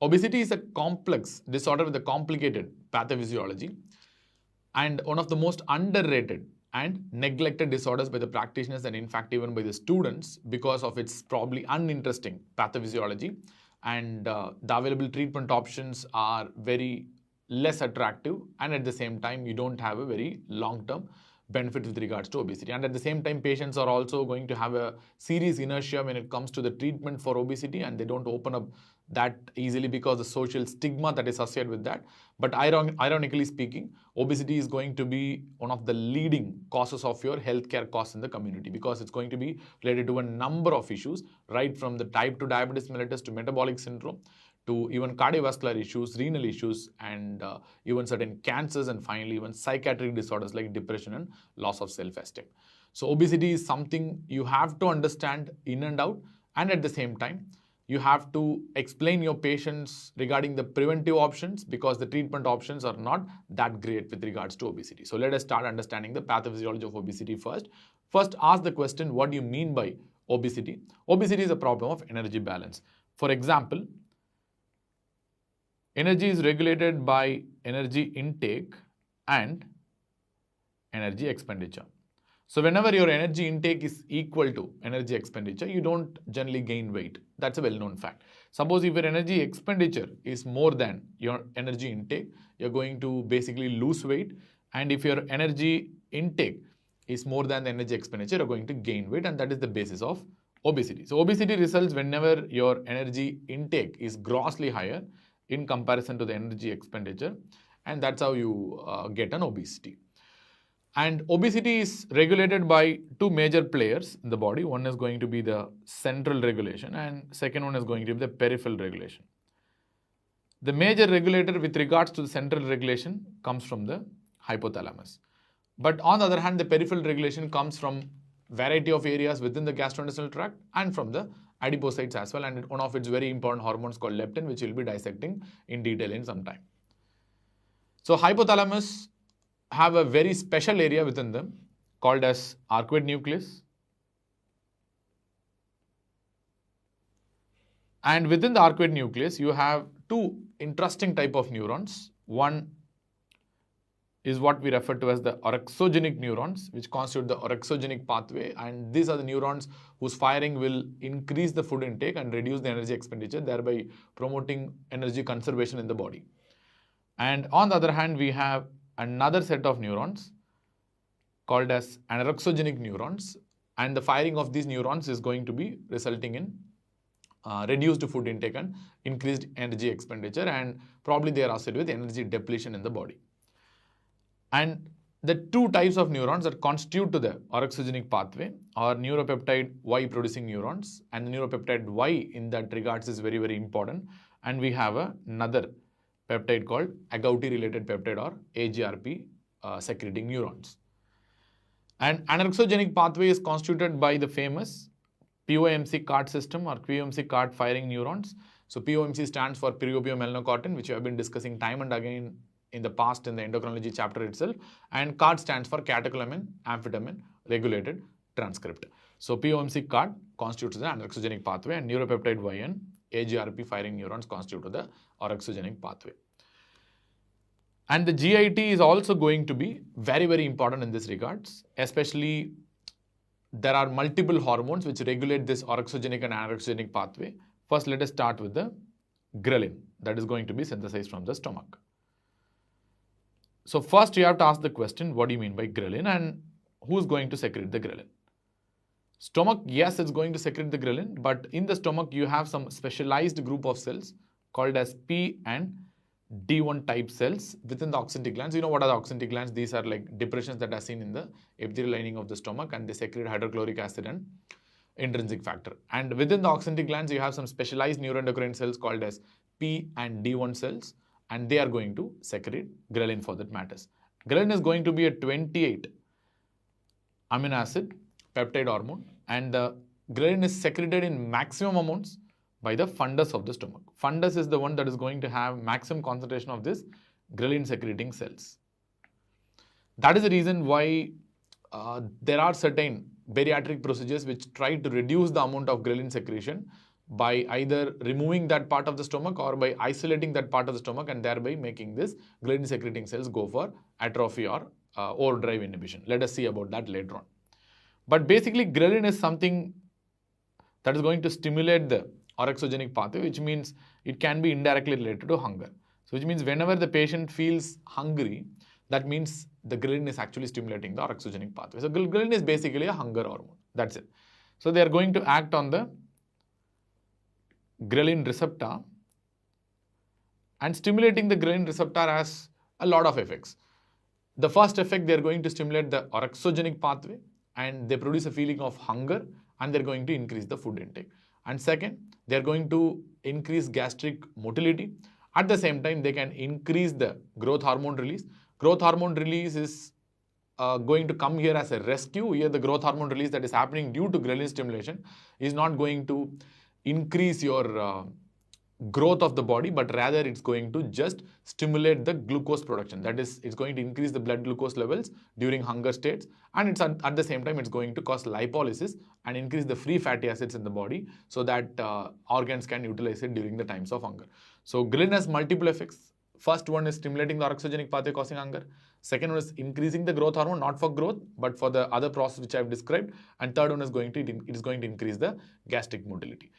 Obesity is a complex disorder with a complicated pathophysiology and one of the most underrated and neglected disorders by the practitioners and in fact even by the students because of its probably uninteresting pathophysiology, and the available treatment options are very less attractive, and at the same time you don't have a very long-term benefit with regards to obesity. And at the same time, patients are also going to have a serious inertia when it comes to the treatment for obesity, and they don't open up that easily because the social stigma that is associated with that. But ironically speaking, obesity is going to be one of the leading causes of your healthcare costs in the community because it's going to be related to a number of issues, right from the type 2 diabetes mellitus to metabolic syndrome, to even cardiovascular issues, renal issues, and even certain cancers, and finally even psychiatric disorders like depression and loss of self-esteem. So obesity is something you have to understand in and out, and at the same time, you have to explain your patients regarding the preventive options because the treatment options are not that great with regards to obesity. So let us start understanding the pathophysiology of obesity first. First, ask the question, what do you mean by obesity? Obesity is a problem of energy balance. For example, energy is regulated by energy intake and energy expenditure. So whenever your energy intake is equal to energy expenditure, you don't generally gain weight. That's a well-known fact. Suppose if your energy expenditure is more than your energy intake, you're going to basically lose weight. And if your energy intake is more than the energy expenditure, you're going to gain weight, and that is the basis of obesity. So obesity results whenever your energy intake is grossly higher in comparison to the energy expenditure, and that's how you get an obesity. And obesity is regulated by two major players in the body. One is going to be the central regulation, and second one is going to be the peripheral regulation. The major regulator with regards to the central regulation comes from the hypothalamus. But on the other hand, the peripheral regulation comes from variety of areas within the gastrointestinal tract and from the adipocytes as well, and one of its very important hormones called leptin, which we'll be dissecting in detail in some time. So hypothalamus have a very special area within them called as arcuate nucleus. And within the arcuate nucleus, you have two interesting type of neurons. One is what we refer to as the orexogenic neurons, which constitute the orexogenic pathway. And these are the neurons whose firing will increase the food intake and reduce the energy expenditure, thereby promoting energy conservation in the body. And on the other hand, we have another set of neurons called as anorexogenic neurons, and the firing of these neurons is going to be resulting in reduced food intake and increased energy expenditure, and probably they are associated with energy depletion in the body. And the two types of neurons that constitute to the orexogenic pathway are neuropeptide Y producing neurons, and the neuropeptide Y in that regards is very, very important. And we have another peptide called agouti related peptide or AGRP secreting neurons. And anorexogenic pathway is constituted by the famous POMC card system or POMC card firing neurons. So POMC stands for pyrobiomyelanocortin, which we have been discussing time and again in the past in the endocrinology chapter itself, and CARD stands for catecholamine amphetamine regulated transcript. So POMC CARD constitutes the anorexogenic pathway, and neuropeptide Y and AGRP firing neurons constitute the orexogenic pathway. And the GIT is also going to be very, very important in this regards, especially there are multiple hormones which regulate this orexogenic and anorexogenic pathway. First, let us start with the ghrelin that is going to be synthesized from the stomach. So first you have to ask the question, what do you mean by ghrelin, and who is going to secrete the ghrelin? Stomach, yes, it's going to secrete the ghrelin, but in the stomach you have some specialized group of cells called as P and D1 type cells within the oxyntic glands. You know what are the oxyntic glands? These are like depressions that are seen in the epithelial lining of the stomach, and they secrete hydrochloric acid and intrinsic factor. And within the oxyntic glands, you have some specialized neuroendocrine cells called as P and D1 cells, and they are going to secrete ghrelin for that matters. Ghrelin is going to be a 28 amino acid peptide hormone, and the ghrelin is secreted in maximum amounts by the fundus of the stomach. Fundus is the one that is going to have maximum concentration of this ghrelin secreting cells. That is the reason why there are certain bariatric procedures which try to reduce the amount of ghrelin secretion by either removing that part of the stomach or by isolating that part of the stomach and thereby making this ghrelin secreting cells go for atrophy or overdrive inhibition. Let us see about that later on. But basically, ghrelin is something that is going to stimulate the orexogenic pathway, which means it can be indirectly related to hunger. So which means whenever the patient feels hungry, that means the ghrelin is actually stimulating the orexogenic pathway. So ghrelin is basically a hunger hormone. That's it. So they are going to act on the ghrelin receptor, and stimulating the ghrelin receptor has a lot of effects. The first effect, they are going to stimulate the orexogenic pathway and they produce a feeling of hunger and they're going to increase the food intake. And second, they're going to increase gastric motility. At the same time, they can increase the growth hormone release. Growth hormone release is going to come here as a rescue. Here the growth hormone release that is happening due to ghrelin stimulation is not going to increase your growth of the body, but rather it's going to just stimulate the glucose production. That is, it's going to increase the blood glucose levels during hunger states, and it's at the same time it's going to cause lipolysis and increase the free fatty acids in the body so that organs can utilize it during the times of hunger. So ghrelin has multiple effects. First one is stimulating the orexogenic pathway causing hunger. Second one is increasing the growth hormone, not for growth, but for the other process which I have described. And third one is going to increase the gastric motility.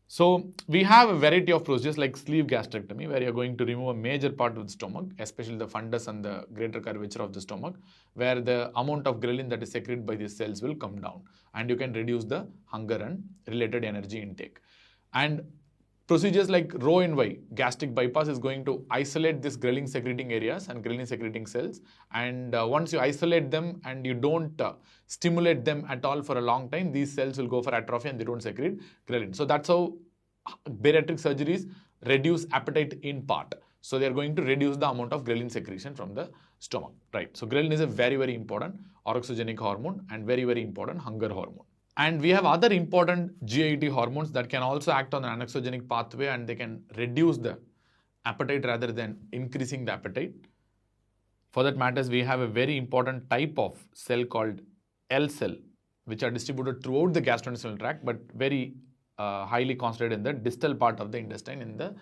So we have a variety of procedures like sleeve gastrectomy, where you're going to remove a major part of the stomach, especially the fundus and the greater curvature of the stomach, where the amount of ghrelin that is secreted by these cells will come down and you can reduce the hunger and related energy intake. And procedures like Row-en-Y gastric bypass is going to isolate these ghrelin secreting areas and ghrelin secreting cells. And once you isolate them and you don't stimulate them at all for a long time, these cells will go for atrophy and they don't secrete ghrelin. So that's how bariatric surgeries reduce appetite in part. So they're going to reduce the amount of ghrelin secretion from the stomach, right? So ghrelin is a very, very important orexogenic hormone and very, very important hunger hormone. And we have other important GIT hormones that can also act on the orexogenic pathway and they can reduce the appetite rather than increasing the appetite. For that matters, we have a very important type of cell called L cell, which are distributed throughout the gastrointestinal tract, but very highly concentrated in the distal part of the intestine in the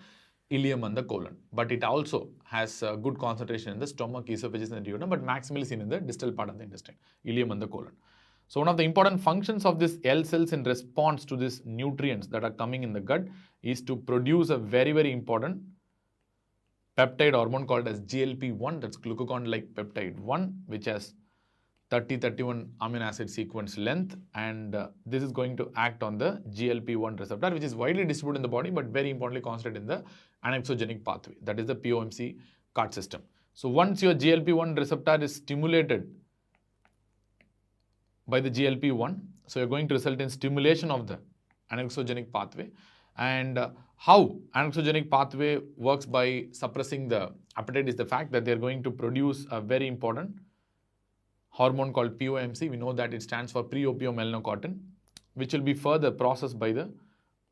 ileum and the colon. But it also has a good concentration in the stomach, esophagus and the duodenum, but maximally seen in the distal part of the intestine, ileum and the colon. So one of the important functions of this L cells in response to these nutrients that are coming in the gut is to produce a very, very important peptide hormone called as GLP-1, that's glucagon-like peptide 1, which has 30-31 amino acid sequence length, and this is going to act on the GLP-1 receptor, which is widely distributed in the body, but very importantly concentrated in the orexogenic pathway, that is the POMC card system. So once your GLP-1 receptor is stimulated by the GLP-1, so you're going to result in stimulation of the orexogenic pathway. And how orexogenic pathway works by suppressing the appetite is the fact that they're going to produce a very important hormone called POMC. We know that it stands for pre-opiomelanocortin, which will be further processed by the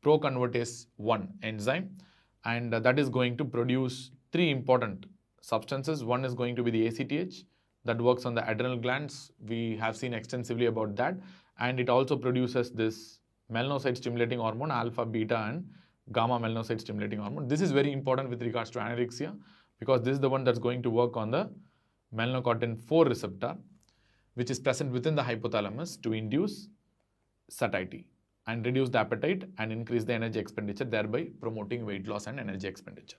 proconvertase 1 enzyme, and that is going to produce three important substances. One is going to be the ACTH that works on the adrenal glands. We have seen extensively about that, and it also produces this melanocyte stimulating hormone, alpha, beta and gamma melanocyte stimulating hormone. This is very important with regards to anorexia because this is the one that's going to work on the melanocortin 4 receptor, which is present within the hypothalamus to induce satiety and reduce the appetite and increase the energy expenditure, thereby promoting weight loss and energy expenditure.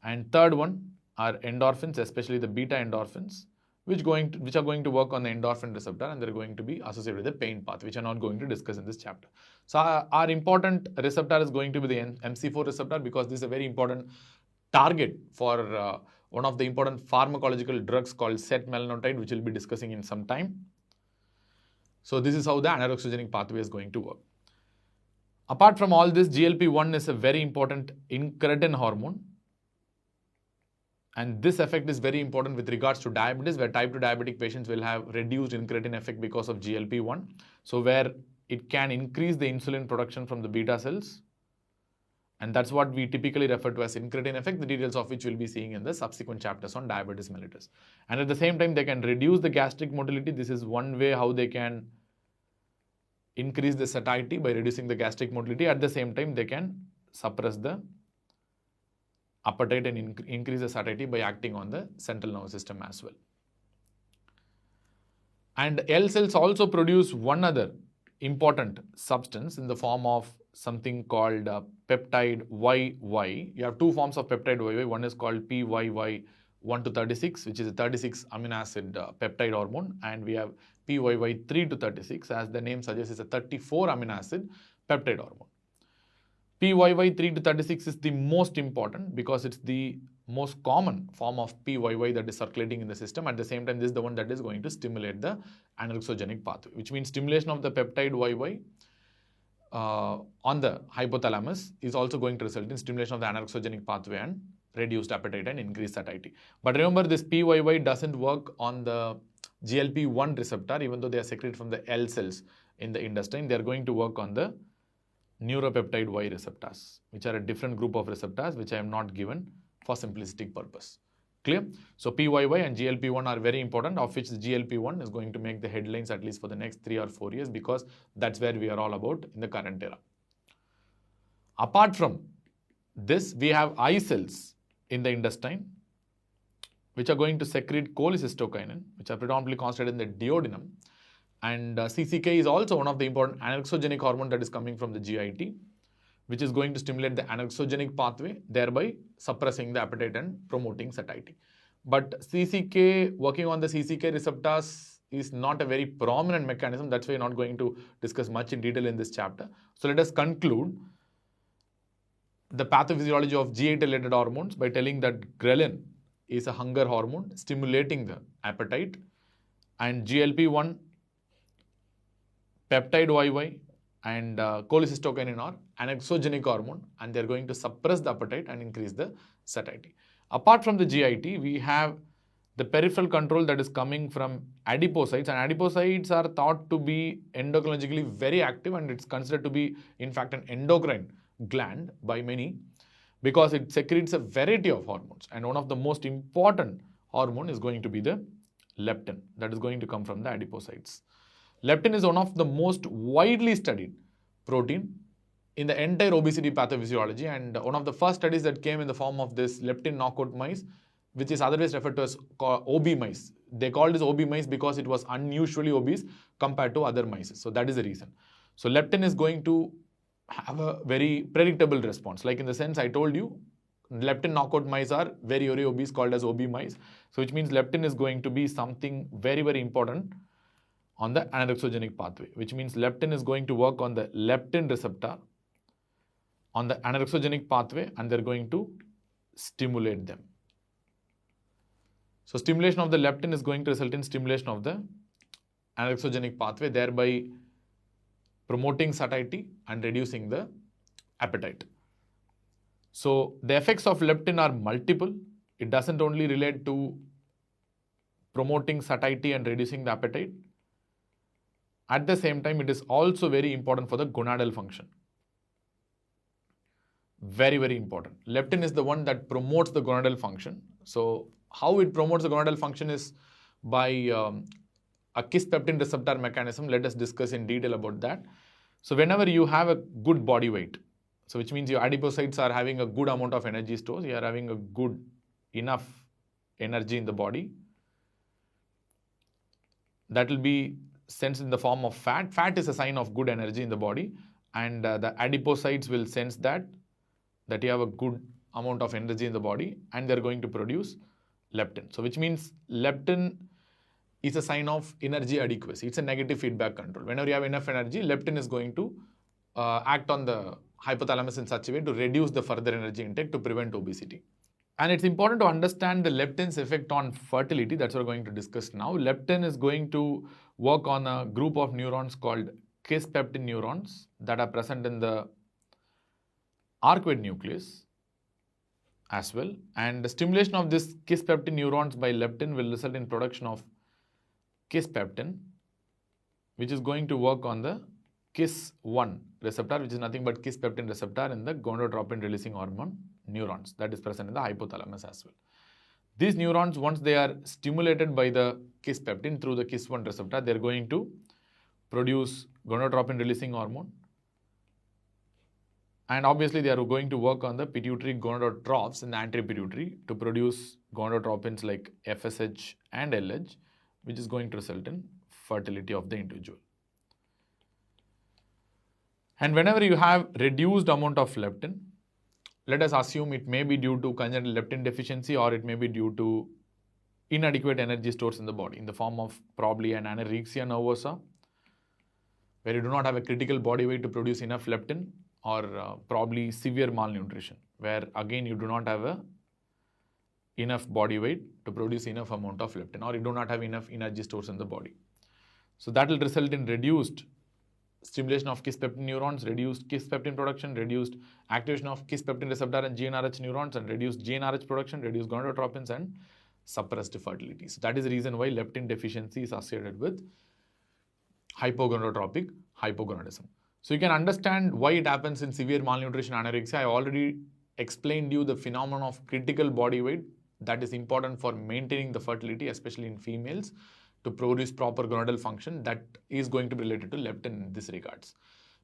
And third one are endorphins, especially the beta endorphins, which are going to work on the endorphin receptor, and they're going to be associated with the pain path, which I'm not going to discuss in this chapter. So our important receptor is going to be the MC4 receptor because this is a very important target for one of the important pharmacological drugs called seth melanotide, which we'll be discussing in some time. So this is how the orexogenic pathway is going to work. Apart from all this, GLP-1 is a very important incretin hormone. And this effect is very important with regards to diabetes, where type 2 diabetic patients will have reduced incretin effect because of GLP-1. So where it can increase the insulin production from the beta cells. And that's what we typically refer to as incretin effect, the details of which we'll be seeing in the subsequent chapters on diabetes mellitus. And at the same time, they can reduce the gastric motility. This is one way how they can increase the satiety by reducing the gastric motility. At the same time, they can suppress the appetite and increase the satiety by acting on the central nervous system as well. And L cells also produce one other important substance in the form of something called peptide YY. You have two forms of peptide YY. One is called PYY1 to 36, which is a 36 amino acid peptide hormone, and we have PYY3 to 36, as the name suggests, is a 34 amino acid peptide hormone. PYY3 to 36 is the most important because it's the most common form of PYY that is circulating in the system. At the same time, this is the one that is going to stimulate the anorexogenic pathway, which means stimulation of the peptide YY on the hypothalamus is also going to result in stimulation of the anorexogenic pathway and reduced appetite and increased satiety. But remember, this PYY doesn't work on the GLP-1 receptor, even though they are secreted from the L cells in the intestine. They are going to work on the neuropeptide Y receptors, which are a different group of receptors, which I am not given for simplistic purpose. Clear? So PYY and GLP-1 are very important, of which the GLP-1 is going to make the headlines at least for the next 3 or 4 years, because that's where we are all about in the current era. Apart from this, we have eye cells in the intestine, which are going to secrete cholecystokinin, which are predominantly concentrated in the duodenum. And CCK is also one of the important anorexogenic hormone that is coming from the GIT, which is going to stimulate the anorexogenic pathway, thereby suppressing the appetite and promoting satiety. But CCK, working on the CCK receptors is not a very prominent mechanism. That's why we're not going to discuss much in detail in this chapter. So let us conclude the pathophysiology of GIT related hormones by telling that ghrelin is a hunger hormone stimulating the appetite, and GLP-1, peptide YY, and cholecystokinin are anorexogenic hormone, and they're going to suppress the appetite and increase the satiety. Apart from the GIT, we have the peripheral control that is coming from adipocytes, and adipocytes are thought to be endocrinologically very active, and it's considered to be, in fact, an endocrine gland by many, because it secretes a variety of hormones, and one of the most important hormone is going to be the leptin that is going to come from the adipocytes. Leptin is one of the most widely studied protein in the entire obesity pathophysiology, and one of the first studies that came in the form of this leptin knockout mice, which is otherwise referred to as OB mice. They called this OB mice because it was unusually obese compared to other mice. So that is the reason. So leptin is going to have a very predictable response. Like in the sense I told you, leptin knockout mice are very, very obese, called as OB mice. So which means leptin is going to be something very, very important on the anorexogenic pathway, which means leptin is going to work on the leptin receptor on the anorexogenic pathway, and they're going to stimulate them. So stimulation of the leptin is going to result in stimulation of the anorexogenic pathway, thereby promoting satiety and reducing the appetite. So the effects of leptin are multiple. It doesn't only relate to promoting satiety and reducing the appetite. At the same time, it is also very important for the gonadal function. Very, very important. Leptin is the one that promotes the gonadal function. So how it promotes the gonadal function is by a kisspeptin receptor mechanism. Let us discuss in detail about that. So whenever you have a good body weight, so which means your adipocytes are having a good amount of energy stores, you are having a good enough energy in the body, that will be sensed in the form of fat. Fat is a sign of good energy in the body, and the adipocytes will sense that you have a good amount of energy in the body, and they're going to produce leptin. So which means leptin is a sign of energy adequacy. It's a negative feedback control. Whenever you have enough energy, leptin is going to act on the hypothalamus in such a way to reduce the further energy intake to prevent obesity. And it's important to understand the leptin's effect on fertility. That's what we're going to discuss now. Leptin is going to work on a group of neurons called kisspeptin neurons that are present in the arcuate nucleus as well. And the stimulation of this kisspeptin neurons by leptin will result in production of kisspeptin, which is going to work on the KIS1 receptor, which is nothing but kisspeptin receptor in the gonadotropin releasing hormone neurons that is present in the hypothalamus as well. These neurons, once they are stimulated by the kisspeptin through the KIS1 receptor, they are going to produce gonadotropin releasing hormone. And obviously, they are going to work on the pituitary gonadotrophs in the anterior pituitary to produce gonadotropins like FSH and LH, which is going to result in fertility of the individual. And whenever you have reduced amount of leptin, let us assume it may be due to congenital leptin deficiency, or it may be due to inadequate energy stores in the body in the form of probably an anorexia nervosa, where you do not have a critical body weight to produce enough leptin, or probably severe malnutrition, where again you do not have enough body weight to produce enough amount of leptin, or you do not have enough energy stores in the body. So that will result in reduced stimulation of kisspeptin neurons, reduced kisspeptin production, reduced activation of kisspeptin receptor and GnRH neurons, and reduced GnRH production, reduced gonadotropins, and suppressed fertility. So that is the reason why leptin deficiency is associated with hypogonadotropic hypogonadism. So you can understand why it happens in severe malnutrition anorexia. I already explained you the phenomenon of critical body weight that is important for maintaining the fertility, especially in females, to produce proper gonadal function. That is going to be related to leptin in this regards.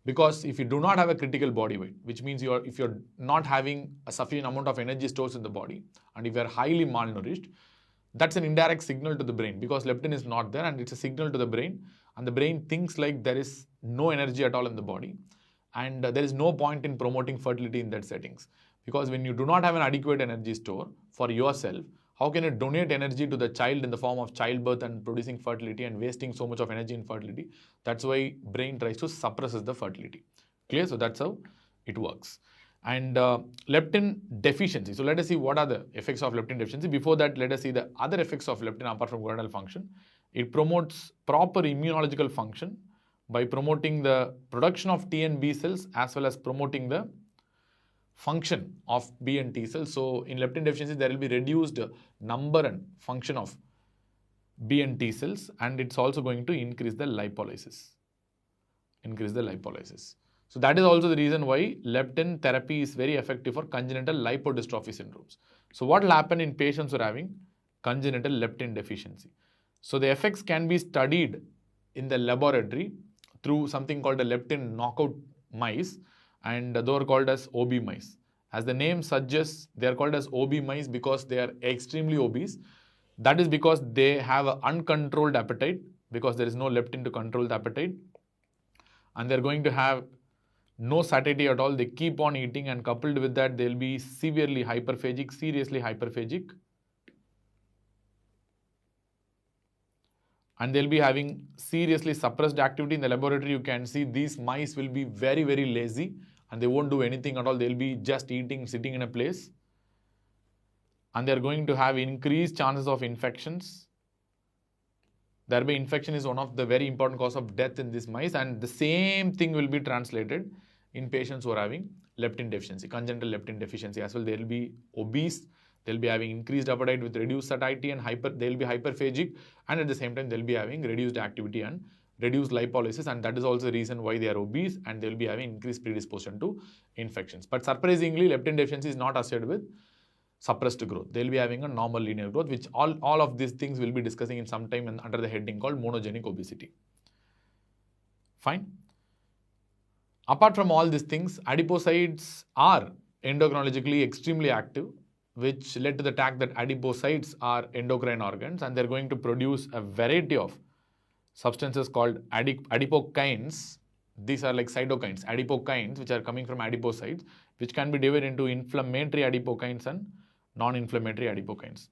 Because if you do not have a critical body weight, which means if you're not having a sufficient amount of energy stores in the body, and if you're highly malnourished, that's an indirect signal to the brain, because leptin is not there, and it's a signal to the brain, and the brain thinks like there is no energy at all in the body, and there is no point in promoting fertility in that settings. Because when you do not have an adequate energy store for yourself, how can you donate energy to the child in the form of childbirth and producing fertility and wasting so much of energy in fertility? That's why brain tries to suppress the fertility. Clear? So that's how it works. And leptin deficiency. So let us see what are the effects of leptin deficiency. Before that, let us see the other effects of leptin apart from gonadal function. It promotes proper immunological function by promoting the production of T and B cells, as well as promoting the function of B and T cells. So in leptin deficiency, there will be reduced number and function of B and T cells, and it's also going to increase the lipolysis. So that is also the reason why leptin therapy is very effective for congenital lipodystrophy syndromes. So what will happen in patients who are having congenital leptin deficiency? So the effects can be studied in the laboratory through something called a leptin knockout mice, and they are called as OB mice. As the name suggests, they are called as OB mice because they are extremely obese. That is because they have an uncontrolled appetite, because there is no leptin to control the appetite, and they are going to have no satiety at all. They keep on eating, and coupled with that, they will be severely hyperphagic, seriously hyperphagic. And they'll be having seriously suppressed activity. In the laboratory, you can see these mice will be very, very lazy, and they won't do anything at all. They'll be just eating, sitting in a place. And they're going to have increased chances of infections. Thereby, infection is one of the very important cause of death in these mice. And the same thing will be translated in patients who are having leptin deficiency, congenital leptin deficiency as well. They will be obese. They'll be having increased appetite with reduced satiety, and they'll be hyperphagic, and at the same time they'll be having reduced activity and reduced lipolysis, and that is also the reason why they are obese, and they'll be having increased predisposition to infections. But surprisingly, leptin deficiency is not associated with suppressed growth. They'll be having a normal linear growth, which all of these things we'll be discussing in some time under the heading called monogenic obesity. Fine. Apart from all these things, adipocytes are endocrinologically extremely active, which led to the fact that adipocytes are endocrine organs, and they're going to produce a variety of substances called adipokines. These are like cytokines, adipokines, which are coming from adipocytes, which can be divided into inflammatory adipokines and non-inflammatory adipokines.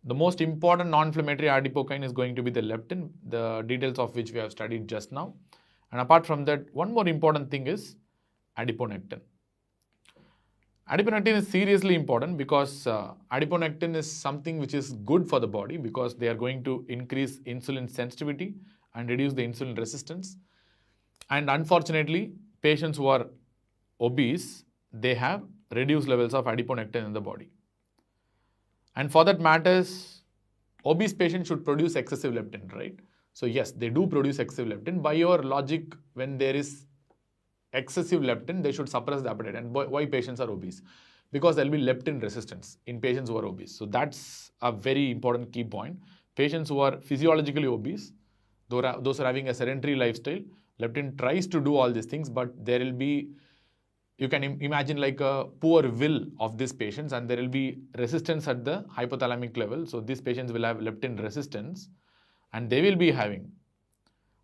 The most important non-inflammatory adipokine is going to be the leptin, the details of which we have studied just now. And apart from that, one more important thing is adiponectin. Adiponectin is seriously important because adiponectin is something which is good for the body, because they are going to increase insulin sensitivity and reduce the insulin resistance. And unfortunately, patients who are obese, they have reduced levels of adiponectin in the body. And for that matters, obese patients should produce excessive leptin, right? So yes, they do produce excessive leptin. By your logic, when there is excessive leptin, they should suppress the appetite. And why patients are obese? Because there will be leptin resistance in patients who are obese. So that's a very important key point. Patients who are physiologically obese, Those are having a sedentary lifestyle, leptin tries to do all these things, but there will be, you can imagine like a poor will of these patients, and there will be resistance at the hypothalamic level. So these patients will have leptin resistance, and they will be having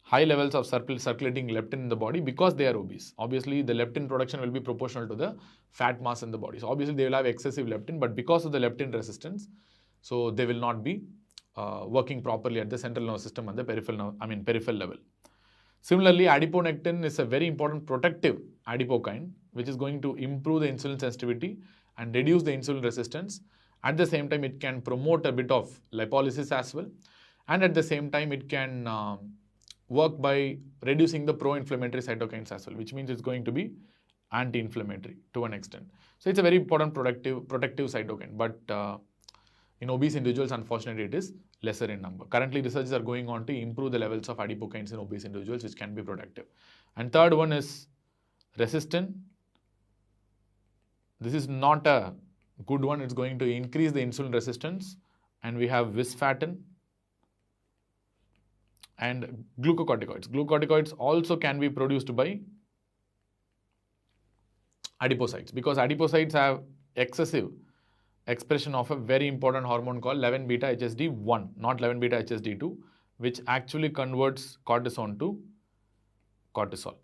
high levels of circulating leptin in the body because they are obese. Obviously, the leptin production will be proportional to the fat mass in the body. So obviously, they will have excessive leptin, but because of the leptin resistance, so they will not be working properly at the central nervous system and the peripheral level. Similarly, adiponectin is a very important protective adipokine, which is going to improve the insulin sensitivity and reduce the insulin resistance. At the same time, it can promote a bit of lipolysis as well. And at the same time, it can work by reducing the pro-inflammatory cytokines as well, which means it's going to be anti-inflammatory to an extent. So it's a very important protective cytokine, but in obese individuals, unfortunately, it is lesser in number. Currently, researches are going on to improve the levels of adipokines in obese individuals, which can be protective. And third one is resistin. This is not a good one. It's going to increase the insulin resistance. And we have visfatin and glucocorticoids. Glucocorticoids also can be produced by adipocytes, because adipocytes have excessive expression of a very important hormone called 11-beta-HSD1, not 11-beta-HSD2, which actually converts cortisone to cortisol.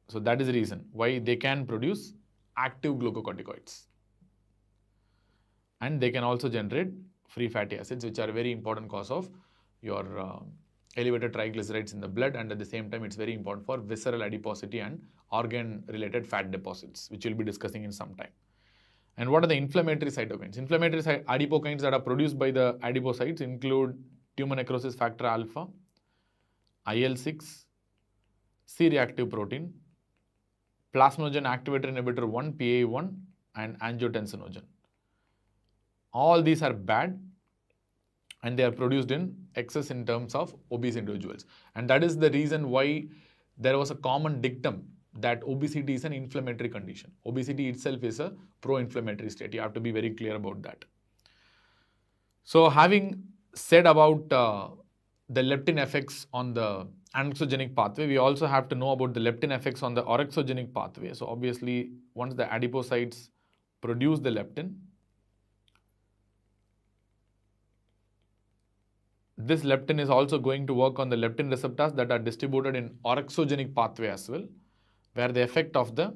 So that is the reason why they can produce active glucocorticoids. And they can also generate free fatty acids, which are a very important cause of your elevated triglycerides in the blood, and at the same time, it's very important for visceral adiposity and organ-related fat deposits, which we'll be discussing in some time. And what are the inflammatory cytokines? Inflammatory adipokines that are produced by the adipocytes include tumor necrosis factor alpha, IL-6, C-reactive protein, plasminogen activator inhibitor 1, PAI1, and angiotensinogen. All these are bad, and they are produced in excess in terms of obese individuals. And that is the reason why there was a common dictum that obesity is an inflammatory condition. Obesity itself is a pro-inflammatory state. You have to be very clear about that. So having said about the leptin effects on the anexogenic pathway, we also have to know about the leptin effects on the orexogenic pathway. So obviously, once the adipocytes produce the leptin, this leptin is also going to work on the leptin receptors that are distributed in orexogenic pathway as well, where the effect of the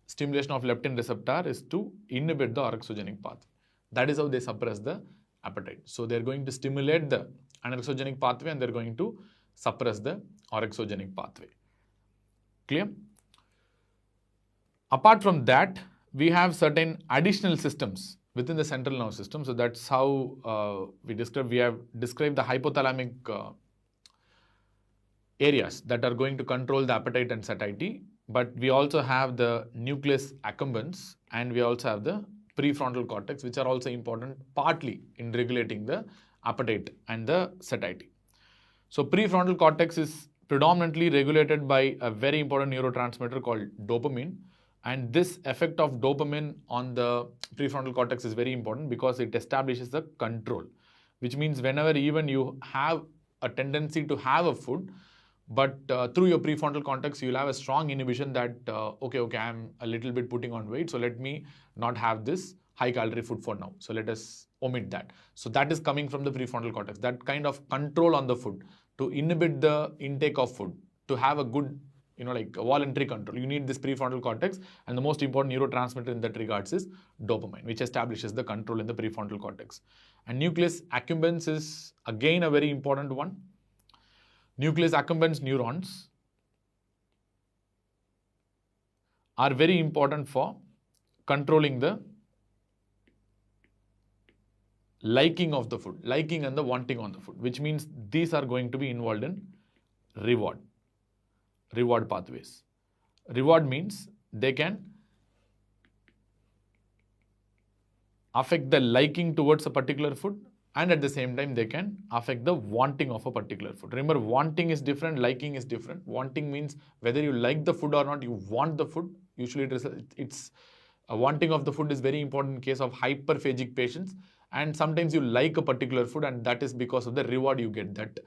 stimulation of leptin receptor is to inhibit the orexogenic pathway. That is how they suppress the appetite. So they're going to stimulate the anorexogenic pathway, and they're going to suppress the orexogenic pathway. Clear? Apart from that, we have certain additional systems within the central nervous system. So that's how we have described the hypothalamic areas that are going to control the appetite and satiety. But we also have the nucleus accumbens, and we also have the prefrontal cortex, which are also important partly in regulating the appetite and the satiety. So prefrontal cortex is predominantly regulated by a very important neurotransmitter called dopamine. And this effect of dopamine on the prefrontal cortex is very important because it establishes the control, which means whenever even you have a tendency to have a food, but through your prefrontal cortex, you'll have a strong inhibition that, okay, I'm a little bit putting on weight, so let me not have this high calorie food for now. So let us omit that. So that is coming from the prefrontal cortex, that kind of control on the food, to inhibit the intake of food, to have a good, like a voluntary control. You need this prefrontal cortex, and the most important neurotransmitter in that regards is dopamine, which establishes the control in the prefrontal cortex. And nucleus accumbens is again a very important one. Nucleus accumbens neurons are very important for controlling the liking of the food, liking and the wanting on the food, which means these are going to be involved in reward pathways. Reward means they can affect the liking towards a particular food, and at the same time they can affect the wanting of a particular food. Remember, wanting is different, liking is different. Wanting means whether you like the food or not, you want the food. Usually it's a wanting of the food is very important in case of hyperphagic patients, and sometimes you like a particular food, and that is because of the reward you get, that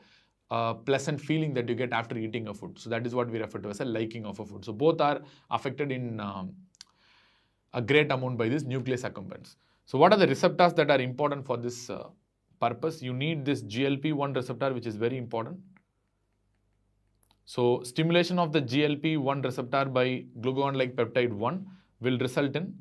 pleasant feeling that you get after eating a food. So that is what we refer to as a liking of a food. So both are affected in a great amount by this nucleus accumbens. So what are the receptors that are important for this purpose? You need this GLP-1 receptor, which is very important. So stimulation of the GLP-1 receptor by glucagon-like peptide 1 will result in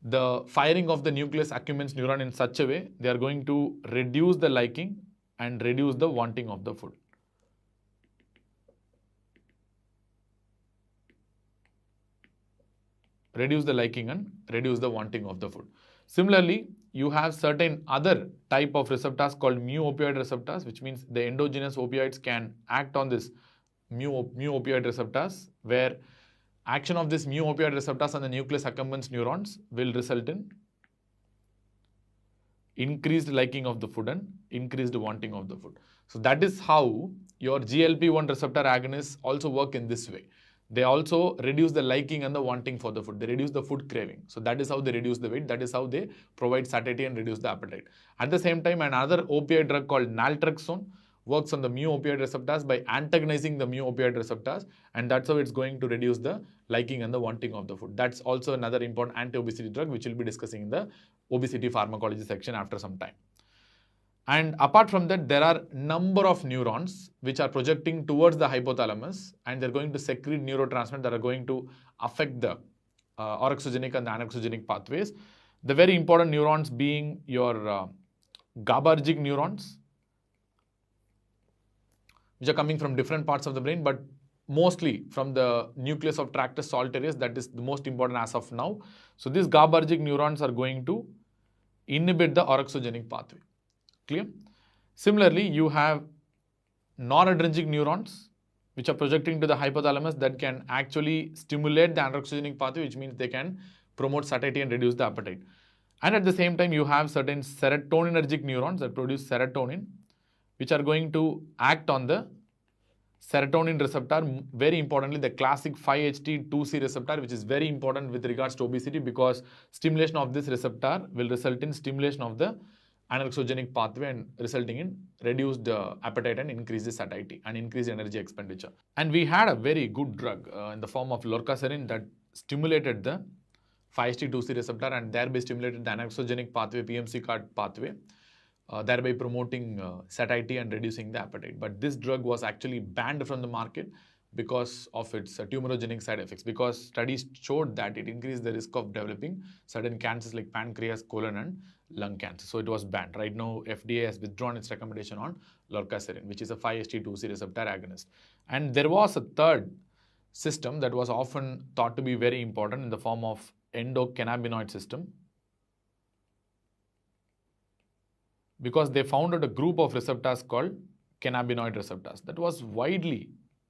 the firing of the nucleus accumbens neuron in such a way they are going to reduce the liking and reduce the wanting of the food. Reduce the liking and reduce the wanting of the food. Similarly, you have certain other type of receptors called mu-opioid receptors, which means the endogenous opioids can act on this mu-opioid receptors, where action of this mu-opioid receptors on the nucleus accumbens neurons will result in increased liking of the food and increased wanting of the food. So that is how your GLP-1 receptor agonists also work in this way. They also reduce the liking and the wanting for the food. They reduce the food craving. So that is how they reduce the weight. That is how they provide satiety and reduce the appetite. At the same time, another opioid drug called naltrexone works on the mu-opioid receptors by antagonizing the mu-opioid receptors, and that's how it's going to reduce the liking and the wanting of the food. That's also another important anti-obesity drug, which we'll be discussing in the obesity pharmacology section after some time. And apart from that, there are number of neurons which are projecting towards the hypothalamus, and they're going to secrete neurotransmitters that are going to affect the orexogenic and the anoxygenic pathways. The very important neurons being your GABAergic neurons, which are coming from different parts of the brain, but mostly from the nucleus of tractus solitarius. That is the most important as of now. So these GABAergic neurons are going to inhibit the orexogenic pathway. Clear? Similarly, you have noradrenergic neurons which are projecting to the hypothalamus that can actually stimulate the anoxygenic pathway, which means they can promote satiety and reduce the appetite. And at the same time, you have certain serotoninergic neurons that produce serotonin, which are going to act on the serotonin receptor, very importantly the classic 5-HT2C receptor, which is very important with regards to obesity, because stimulation of this receptor will result in stimulation of the anoxygenic pathway and resulting in reduced appetite and increased satiety and increased energy expenditure. And we had a very good drug in the form of lorcaserin that stimulated the 5-HT2C receptor and thereby stimulated the anoxygenic pathway, PMC card pathway, thereby promoting satiety and reducing the appetite. But this drug was actually banned from the market because of its tumorogenic side effects, because studies showed that it increased the risk of developing certain cancers like pancreas, colon and lung cancer. So it was banned. Right now, FDA has withdrawn its recommendation on lorcaserin, which is a 5-HT2C receptor agonist. And there was a third system that was often thought to be very important in the form of endocannabinoid system, because they found out a group of receptors called cannabinoid receptors that was widely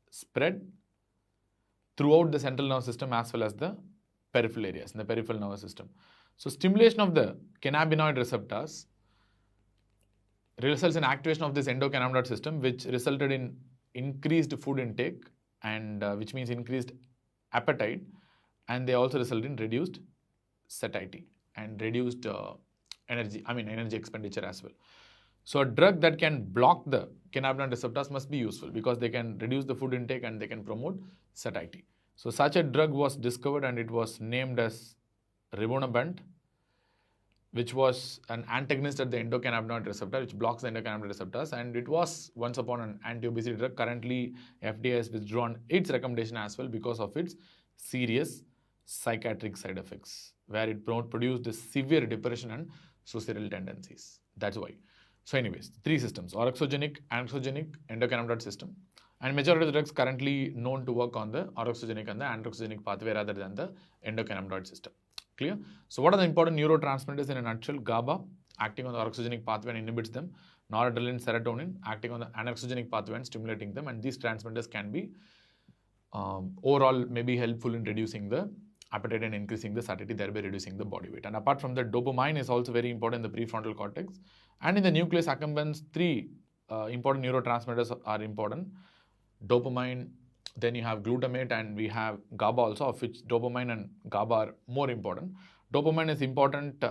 spread throughout the central nervous system as well as the peripheral areas in the peripheral nervous system. So stimulation of the cannabinoid receptors results in activation of this endocannabinoid system, which resulted in increased food intake and which means increased appetite, and they also result in reduced satiety and reduced energy expenditure as well. So a drug that can block the cannabinoid receptors must be useful because they can reduce the food intake and they can promote satiety. So such a drug was discovered and it was named as rimonabant, which was an antagonist at the endocannabinoid receptor, which blocks the endocannabinoid receptors, and it was once upon an anti-obesity drug. Currently, FDA has withdrawn its recommendation as well because of its serious psychiatric side effects, where it produced severe depression and suicidal tendencies. That's why. So anyways, three systems: orexogenic, anoxygenic, endocannabinoid system. And majority of the drugs currently known to work on the orexogenic and the anoxygenic pathway rather than the endocannabinoid system. Clear? So what are the important neurotransmitters in a nutshell? GABA, acting on the orexogenic pathway and inhibits them. Noradrenaline, serotonin, acting on the anoxygenic pathway and stimulating them. And these transmitters can be overall maybe helpful in reducing the appetite and increasing the satiety, thereby reducing the body weight. And apart from that, dopamine is also very important in the prefrontal cortex. And in the nucleus accumbens, three important neurotransmitters are important. Dopamine, then you have glutamate, and we have GABA also, of which dopamine and GABA are more important. Dopamine is important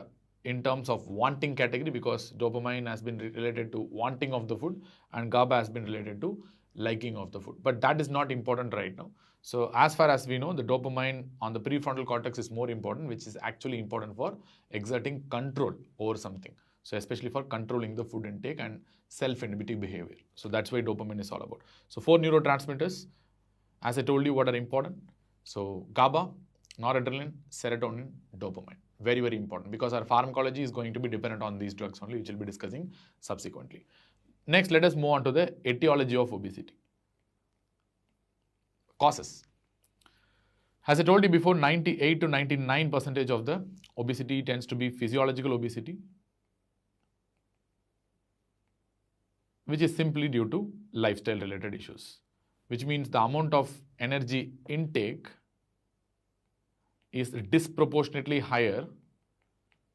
in terms of wanting category, because dopamine has been related to wanting of the food and GABA has been related to liking of the food. But that is not important right now. So as far as we know, the dopamine on the prefrontal cortex is more important, which is actually important for exerting control over something. So especially for controlling the food intake and self-inhibitive behavior. So that's why dopamine is all about. So 4 neurotransmitters, as I told you, what are important. So GABA, noradrenaline, serotonin, dopamine. Very, very important, because our pharmacology is going to be dependent on these drugs only, which we'll be discussing subsequently. Next, let us move on to the etiology of obesity. Causes. As I told you before, 98 to 99% of the obesity tends to be physiological obesity, which is simply due to lifestyle related issues, which means the amount of energy intake is disproportionately higher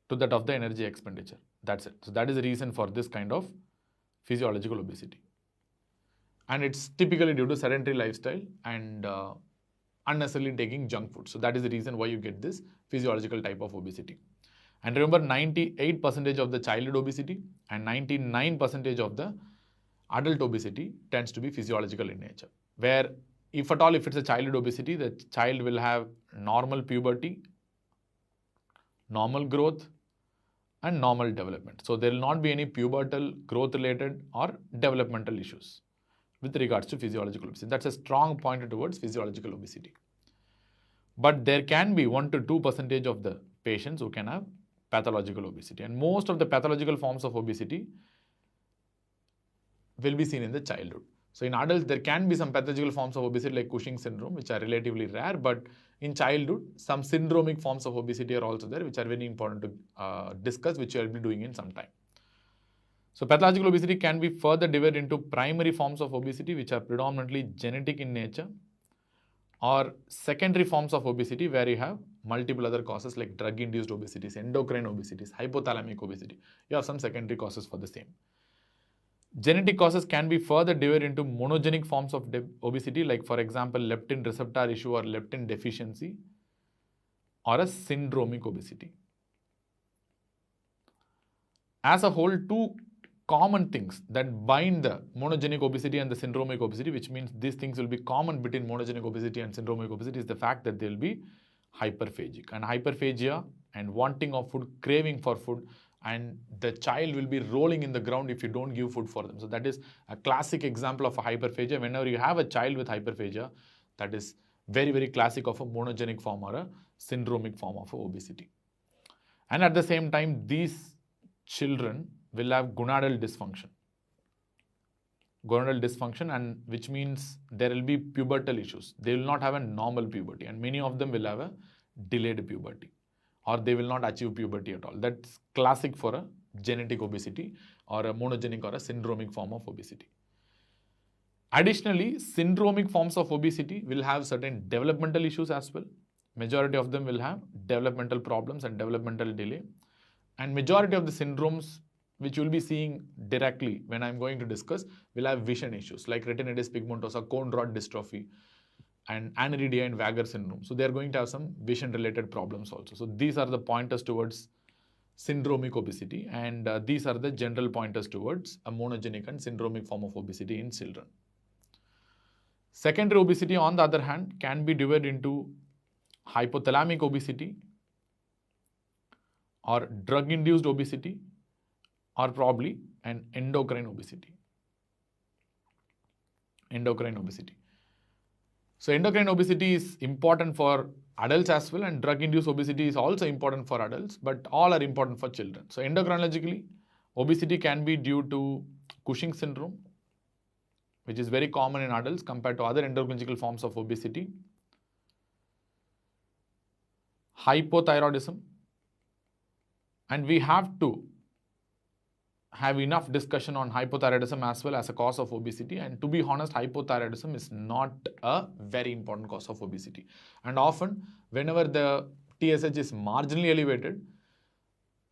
to that of the energy expenditure. That's it. So that is the reason for this kind of physiological obesity. And it's typically due to sedentary lifestyle and unnecessarily taking junk food. So that is the reason why you get this physiological type of obesity. And remember, 98% of the childhood obesity and 99% of the adult obesity tends to be physiological in nature, where if at all, if it's a childhood obesity, the child will have normal puberty, normal growth, and normal development. So there will not be any pubertal growth related or developmental issues with regards to physiological obesity. That's a strong pointer towards physiological obesity. But there can be 1 to 2% of the patients who can have pathological obesity. And most of the pathological forms of obesity will be seen in the childhood. So in adults, there can be some pathological forms of obesity like Cushing's syndrome, which are relatively rare, but in childhood, some syndromic forms of obesity are also there, which are very important to discuss, which I will be doing in some time. So pathological obesity can be further divided into primary forms of obesity, which are predominantly genetic in nature, or secondary forms of obesity, where you have multiple other causes like drug-induced obesities, endocrine obesities, hypothalamic obesity. You have some secondary causes for the same. Genetic causes can be further divided into monogenic forms of obesity, like for example, leptin receptor issue or leptin deficiency, or a syndromic obesity. As a whole, 2 common things that bind the monogenic obesity and the syndromic obesity, which means these things will be common between monogenic obesity and syndromic obesity, is the fact that they will be hyperphagic. And hyperphagia and wanting of food, craving for food, and the child will be rolling in the ground if you don't give food for them. So that is a classic example of a hyperphagia. Whenever you have a child with hyperphagia, that is very, very classic of a monogenic form or a syndromic form of obesity. And at the same time, these children will have gonadal dysfunction. Gonadal dysfunction, and which means there will be pubertal issues. They will not have a normal puberty, and many of them will have a delayed puberty, or they will not achieve puberty at all. That's classic for a genetic obesity or a monogenic or a syndromic form of obesity. Additionally, syndromic forms of obesity will have certain developmental issues as well. Majority of them will have developmental problems and developmental delay. And majority of the syndromes which you will be seeing directly when I'm going to discuss will have vision issues like retinitis pigmentosa, cone rod dystrophy, and aniridia and Vagar syndrome. So they are going to have some vision related problems also. So these are the pointers towards syndromic obesity, and these are the general pointers towards a monogenic and syndromic form of obesity in children. Secondary obesity, on the other hand, can be divided into hypothalamic obesity or drug-induced obesity, or probably an endocrine obesity. Endocrine obesity. So endocrine obesity is important for adults as well, and drug-induced obesity is also important for adults, but all are important for children. So endocrinologically, obesity can be due to Cushing's syndrome, which is very common in adults compared to other endocrinological forms of obesity. Hypothyroidism, and we have to have enough discussion on hypothyroidism as well as a cause of obesity. And to be honest, hypothyroidism is not a very important cause of obesity. And often, whenever the TSH is marginally elevated,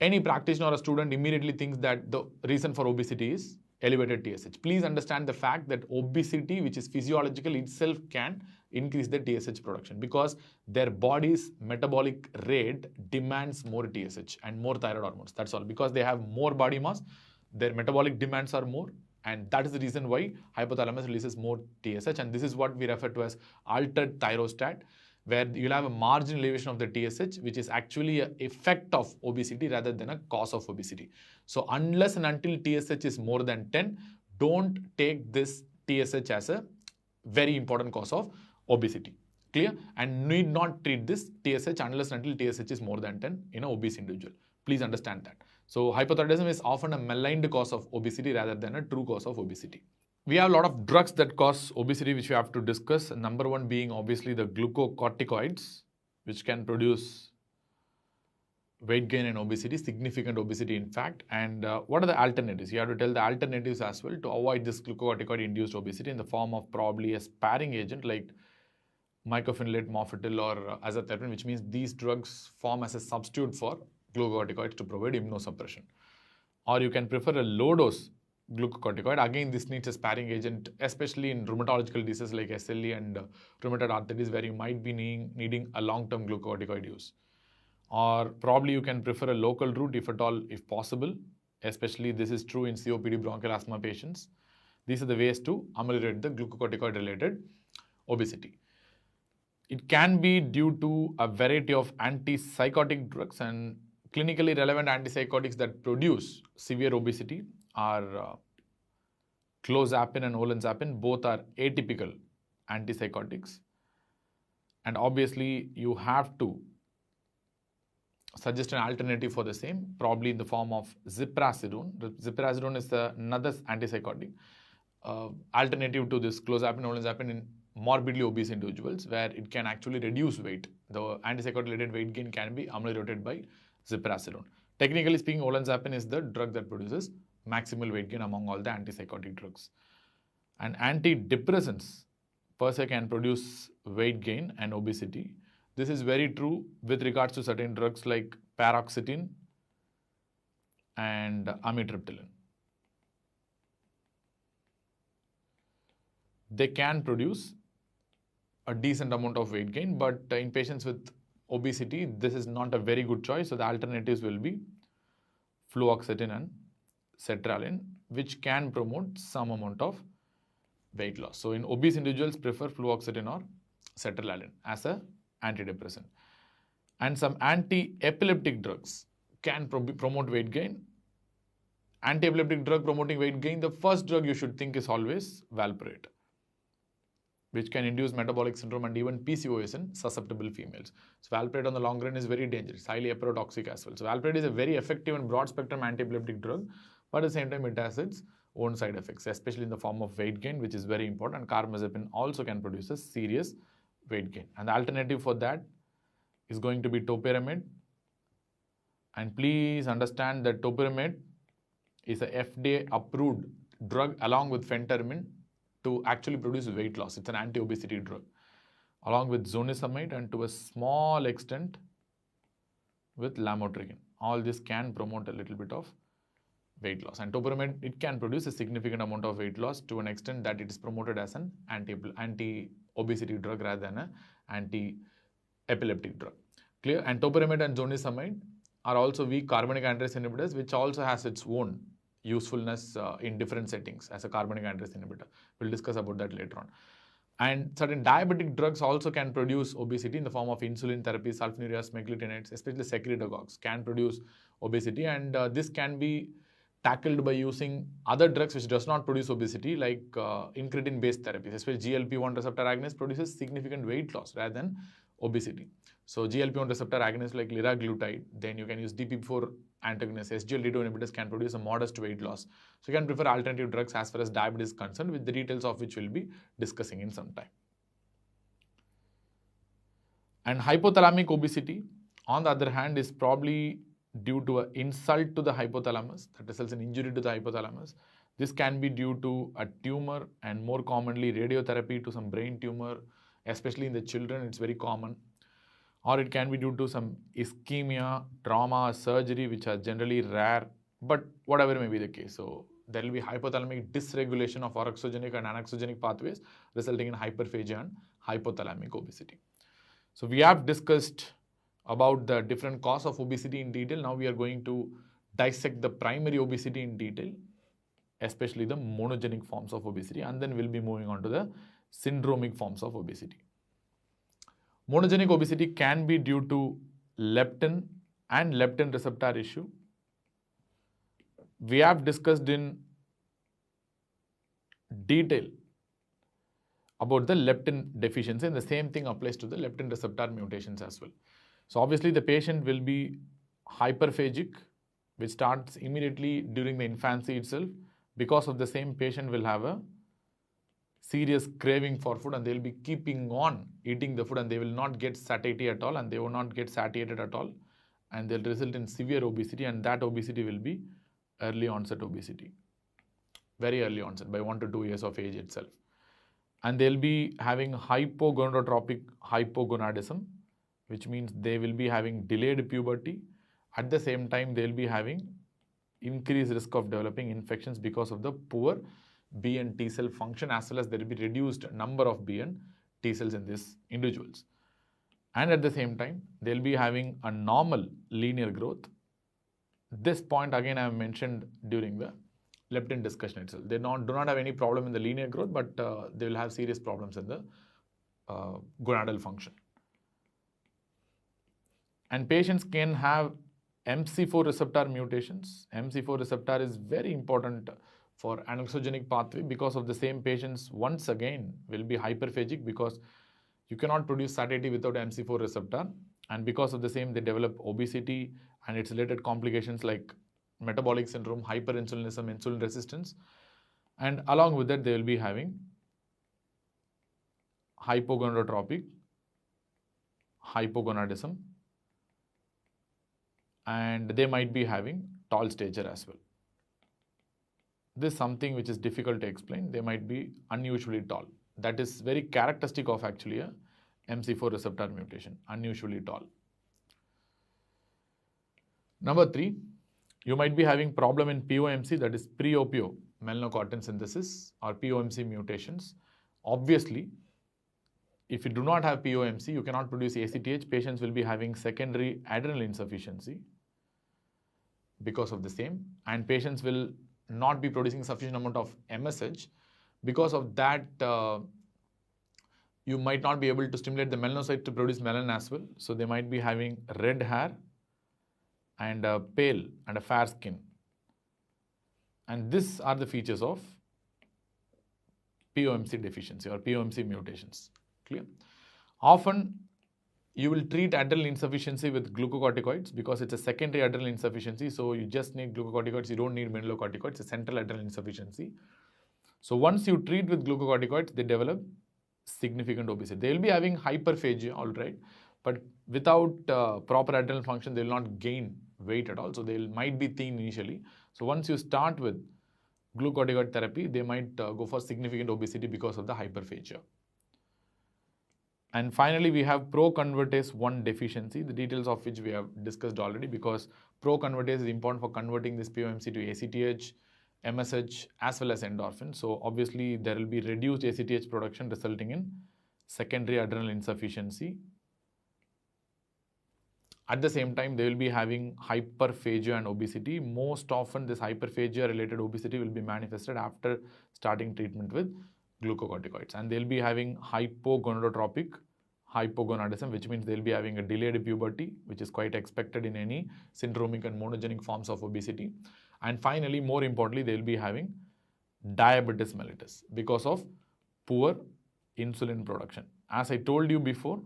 any practitioner or a student immediately thinks that the reason for obesity is elevated TSH. Please understand the fact that obesity, which is physiological itself, can increase the TSH production because their body's metabolic rate demands more TSH and more thyroid hormones. That's all. Because they have more body mass, their metabolic demands are more, and that is the reason why hypothalamus releases more TSH, and this is what we refer to as altered thyrostatus, where you'll have a marginal elevation of the TSH, which is actually an effect of obesity rather than a cause of obesity. So unless and until TSH is more than 10, don't take this TSH as a very important cause of obesity. Clear? And need not treat this TSH unless and until TSH is more than 10 in an obese individual. Please understand that. So hypothyroidism is often a maligned cause of obesity rather than a true cause of obesity. We have a lot of drugs that cause obesity which we have to discuss. Number one being obviously the glucocorticoids, which can produce weight gain and obesity, significant obesity in fact. And what are the alternatives? You have to tell the alternatives as well to avoid this glucocorticoid-induced obesity in the form of probably a sparing agent like mycophenolate mofetil or azathioprine, which means these drugs form as a substitute for glucocorticoids to provide immunosuppression. Or you can prefer a low-dose glucocorticoid. Again, this needs a sparing agent, especially in rheumatological diseases like SLE and rheumatoid arthritis, where you might be needing a long-term glucocorticoid use. Or probably you can prefer a local route if at all, if possible. Especially this is true in COPD bronchial asthma patients. These are the ways to ameliorate the glucocorticoid-related obesity. It can be due to a variety of antipsychotic drugs, and clinically relevant antipsychotics that produce severe obesity are clozapine and olanzapine. Both are atypical antipsychotics. And obviously, you have to suggest an alternative for the same, probably in the form of ziprasidone. Ziprasidone is another antipsychotic alternative to this clozapine and olanzapine in morbidly obese individuals, where it can actually reduce weight. The antipsychotic-related weight gain can be ameliorated by ziprasidone. Technically speaking, olanzapine is the drug that produces maximal weight gain among all the antipsychotic drugs. And antidepressants per se can produce weight gain and obesity. This is very true with regards to certain drugs like paroxetine and amitriptyline. They can produce a decent amount of weight gain, but in patients with obesity, this is not a very good choice. So the alternatives will be fluoxetine and sertraline, which can promote some amount of weight loss. So in obese individuals, prefer fluoxetine or sertraline as a antidepressant. And some anti-epileptic drugs can promote weight gain. Anti-epileptic drug promoting weight gain, the first drug you should think is always valproate, which can induce metabolic syndrome and even PCOS in susceptible females. So valproate on the long run is very dangerous, highly heparotoxic as well. So valproate is a very effective and broad spectrum anti-epileptic drug, but at the same time it has its own side effects, especially in the form of weight gain, which is very important. And carbamazepine also can produce a serious weight gain. And the alternative for that is going to be topiramate. And please understand that topiramate is a FDA approved drug along with phentermine to actually produce weight loss. It's an anti-obesity drug, along with zonisamide and to a small extent with lamotrigine. All this can promote a little bit of weight loss. And topiramate, it can produce a significant amount of weight loss to an extent that it is promoted as an anti-obesity drug rather than an anti-epileptic drug. Clear? And topiramate and zonisamide are also weak carbonic anhydrase inhibitors, which also has its own usefulness in different settings as a carbonic anhydrase inhibitor. We'll discuss about that later on. And certain diabetic drugs also can produce obesity in the form of insulin therapy, sulfonylureas, meglitinates, especially secretagogues can produce obesity. And this can be tackled by using other drugs which does not produce obesity, like incretin-based therapies, especially GLP-1 receptor agonist produces significant weight loss rather than obesity. So GLP-1 receptor agonists like liraglutide, then you can use DPP-4 antagonists, SGLT2 inhibitors can produce a modest weight loss. So you can prefer alternative drugs as far as diabetes is concerned, with the details of which we'll be discussing in some time. And hypothalamic obesity, on the other hand, is probably due to an insult to the hypothalamus that results in injury to the hypothalamus. This can be due to a tumor and more commonly radiotherapy to some brain tumor, especially in the children, it's very common. Or it can be due to some ischemia, trauma, surgery, which are generally rare, but whatever may be the case. So there will be hypothalamic dysregulation of orexogenic and anaxogenic pathways, resulting in hyperphagia and hypothalamic obesity. So we have discussed about the different causes of obesity in detail. Now we are going to dissect the primary obesity in detail, especially the monogenic forms of obesity, and then we'll be moving on to the syndromic forms of obesity. Monogenic obesity can be due to leptin and leptin receptor issue. We have discussed in detail about the leptin deficiency, and the same thing applies to the leptin receptor mutations as well. So obviously the patient will be hyperphagic, which starts immediately during the infancy itself. Because of the same, patient will have a serious craving for food, and they will be keeping on eating the food, and they will not get satiety at all, and they will not get satiated at all, and they'll result in severe obesity, and that obesity will be early onset obesity, very early onset by 1 to 2 years of age itself. And they'll be having hypogonadotropic hypogonadism, which means they will be having delayed puberty. At the same time, they'll be having increased risk of developing infections because of the poor B and T cell function, as well as there will be reduced number of B and T cells in these individuals. And at the same time, they'll be having a normal linear growth. This point again I have mentioned during the leptin discussion itself. They do not have any problem in the linear growth, but they will have serious problems in the gonadal function. And patients can have MC4 receptor mutations. MC4 receptor is very important for anexogenic pathway. Because of the same, patients once again will be hyperphagic because you cannot produce satiety without MC4 receptor, and because of the same they develop obesity and its related complications like metabolic syndrome, hyperinsulinism, insulin resistance, and along with that they will be having hypogonadotropic hypogonadism, and they might be having tall stature as well. This is something which is difficult to explain. They might be unusually tall. That is very characteristic of actually a MC4 receptor mutation, unusually tall. Number 3, you might be having problem in POMC, that is pre-opio melanocortin synthesis, or POMC mutations. Obviously, if you do not have POMC, you cannot produce ACTH. Patients will be having secondary adrenal insufficiency because of the same, and patients will not be producing sufficient amount of MSH. Because of that, you might not be able to stimulate the melanocyte to produce melanin as well. So they might be having red hair and a pale and a fair skin. And these are the features of POMC deficiency or POMC mutations. Clear? Often you will treat adrenal insufficiency with glucocorticoids because it's a secondary adrenal insufficiency. So you just need glucocorticoids, you don't need mineralocorticoids. It's a central adrenal insufficiency. So once you treat with glucocorticoids, they develop significant obesity. They will be having hyperphagia, all right, but without proper adrenal function, they will not gain weight at all. So they might be thin initially. So once you start with glucocorticoid therapy, they might go for significant obesity because of the hyperphagia. And finally, we have proconvertase 1 deficiency, the details of which we have discussed already, because proconvertase is important for converting this POMC to ACTH, MSH, as well as endorphin. So obviously, there will be reduced ACTH production resulting in secondary adrenal insufficiency. At the same time, they will be having hyperphagia and obesity. Most often, this hyperphagia-related obesity will be manifested after starting treatment with glucocorticoids. And they'll be having hypogonadotropic hypogonadism, which means they'll be having a delayed puberty, which is quite expected in any syndromic and monogenic forms of obesity. And finally, more importantly, they'll be having diabetes mellitus because of poor insulin production. As I told you before,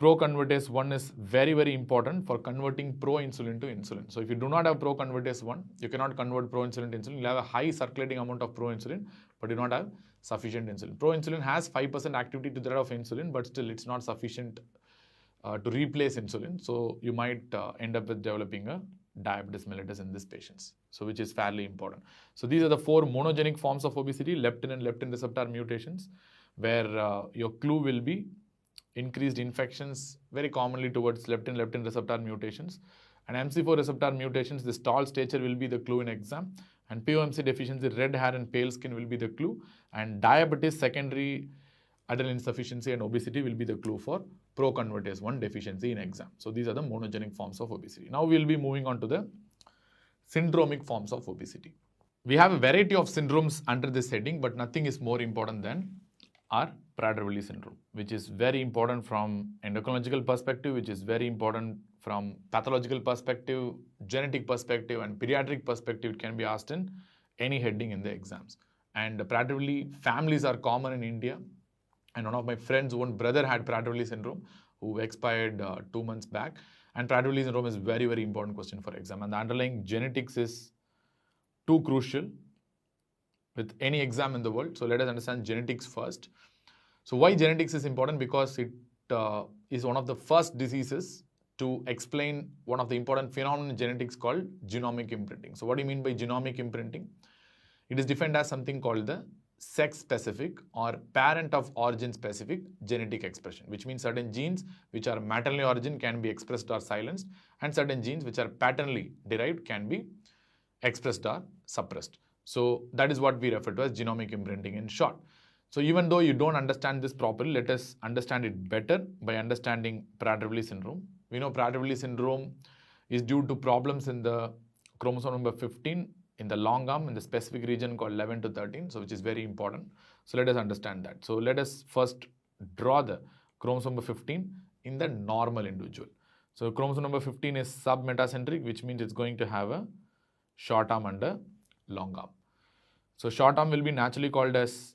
proconvertase 1 is very, very important for converting proinsulin to insulin. So if you do not have proconvertase 1, you cannot convert proinsulin to insulin. You'll have a high circulating amount of proinsulin, but you do not have sufficient insulin. Proinsulin has 5% activity to that of insulin, but still it's not sufficient to replace insulin. So you might end up with developing a diabetes mellitus in these patients, so which is fairly important. So these are the 4 monogenic forms of obesity: leptin and leptin receptor mutations, where your clue will be increased infections, very commonly towards leptin receptor mutations, and MC4 receptor mutations. This tall stature will be the clue in exam, And POMC deficiency, red hair and pale skin will be the clue. And diabetes, secondary adrenal insufficiency and obesity will be the clue for proconvertase 1 deficiency in exam. So these are the monogenic forms of obesity. Now we will be moving on to the syndromic forms of obesity. We have a variety of syndromes under this heading, but nothing is more important than our Prader-Willi syndrome, which is very important from endocrinological perspective, which is very important from pathological perspective, genetic perspective, and pediatric perspective. It can be asked in any heading in the exams. And Prader-Willi families are common in India. And one of my friends' own brother had Prader-Willi syndrome, who expired 2 months back. And Prader-Willi syndrome is very, very important question for exam. And the underlying genetics is too crucial with any exam in the world. So let us understand genetics first. So why genetics is important? Because it is one of the first diseases to explain one of the important phenomena in genetics called genomic imprinting. So what do you mean by genomic imprinting? It is defined as something called the sex-specific or parent of origin specific genetic expression, which means certain genes which are maternal origin can be expressed or silenced, and certain genes which are paternally derived can be expressed or suppressed. So that is what we refer to as genomic imprinting in short. So even though you don't understand this properly, let us understand it better by understanding Prader-Willi syndrome. We know Prader-Willi syndrome is due to problems in the chromosome number 15 in the long arm in the specific region called 11 to 13, so which is very important. So let us understand that. So let us first draw the chromosome number 15 in the normal individual. So chromosome number 15 is submetacentric, which means it's going to have a short arm and a long arm. So short arm will be naturally called as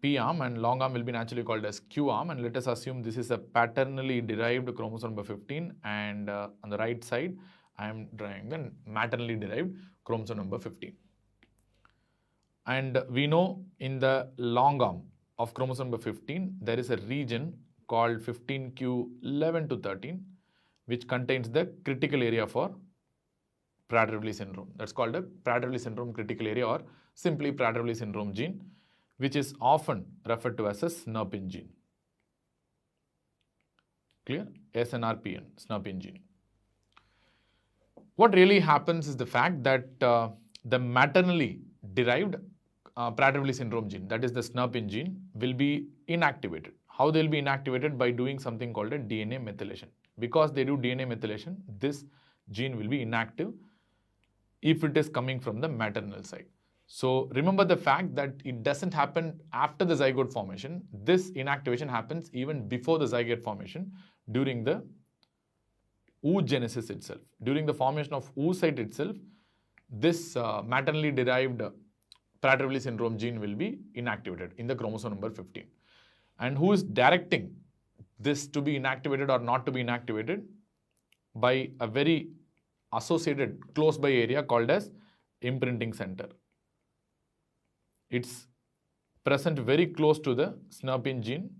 P arm and long arm will be naturally called as Q arm, and let us assume this is a paternally derived chromosome number 15, and on the right side I am drawing the maternally derived chromosome number 15. And we know in the long arm of chromosome number 15 there is a region called 15q11 to 13 which contains the critical area for Prader-Willi syndrome. That's called a Prader-Willi syndrome critical area, or simply Prader-Willi syndrome gene, which is often referred to as a SNRPN gene. Clear? SNRPN, SNRPN gene. What really happens is the fact that the maternally derived Prader-Willi syndrome gene, that is the SNRPN gene, will be inactivated. How they will be inactivated? By doing something called a DNA methylation. Because they do DNA methylation, this gene will be inactive if it is coming from the maternal side. So remember the fact that it doesn't happen after the zygote formation. This inactivation happens even before the zygote formation during the oogenesis itself. During the formation of oocyte itself, this maternally derived Prader-Willi syndrome gene will be inactivated in the chromosome number 15. And who is directing this to be inactivated or not to be inactivated? By a very associated close by area called as imprinting center. It's present very close to the SNRPN gene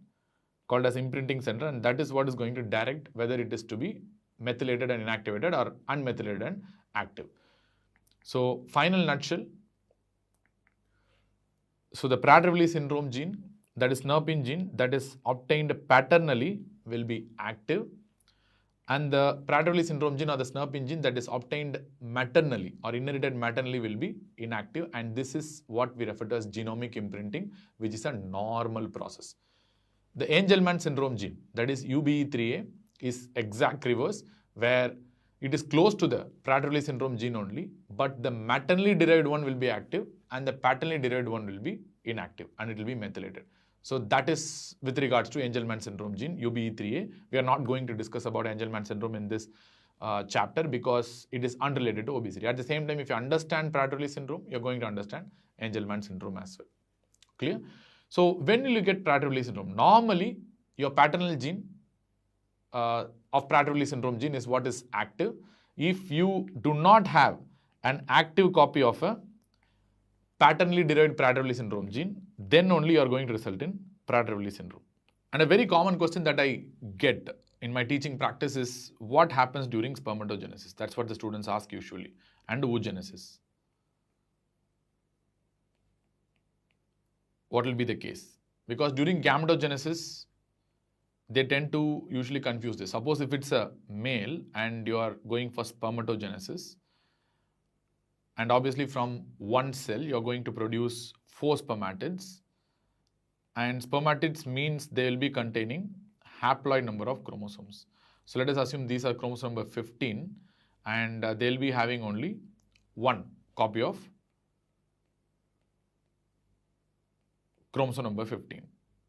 called as imprinting center, and that is what is going to direct whether it is to be methylated and inactivated or unmethylated and active. So final nutshell, so the Prader-Willi syndrome gene, that is SNRPN gene, that is obtained paternally will be active, and the Prader-Willi syndrome gene or the SNRPN gene that is obtained maternally or inherited maternally will be inactive, and this is what we refer to as genomic imprinting, which is a normal process. The Angelman syndrome gene, that is UBE3A, is exact reverse, where it is close to the Prader-Willi syndrome gene only, but the maternally derived one will be active and the paternally derived one will be inactive and it will be methylated. So that is with regards to Angelman syndrome gene, UBE3A. We are not going to discuss about Angelman syndrome in this chapter because it is unrelated to obesity. At the same time, if you understand Prader-Willi syndrome, you are going to understand Angelman syndrome as well. Clear? So when will you get Prader-Willi syndrome? Normally, your paternal gene of Prader-Willi syndrome gene is what is active. If you do not have an active copy of a paternally derived Prader-Willi syndrome gene, then only you are going to result in Prader-Willi syndrome. And a very common question that I get in my teaching practice is what happens during spermatogenesis? That's what the students ask usually. And oogenesis. What will be the case? Because during gametogenesis, they tend to usually confuse this. Suppose if it's a male and you are going for spermatogenesis, And obviously from one cell, you're going to produce 4 spermatids. And spermatids means they will be containing haploid number of chromosomes. So let us assume these are chromosome number 15 and they'll be having only one copy of chromosome number 15,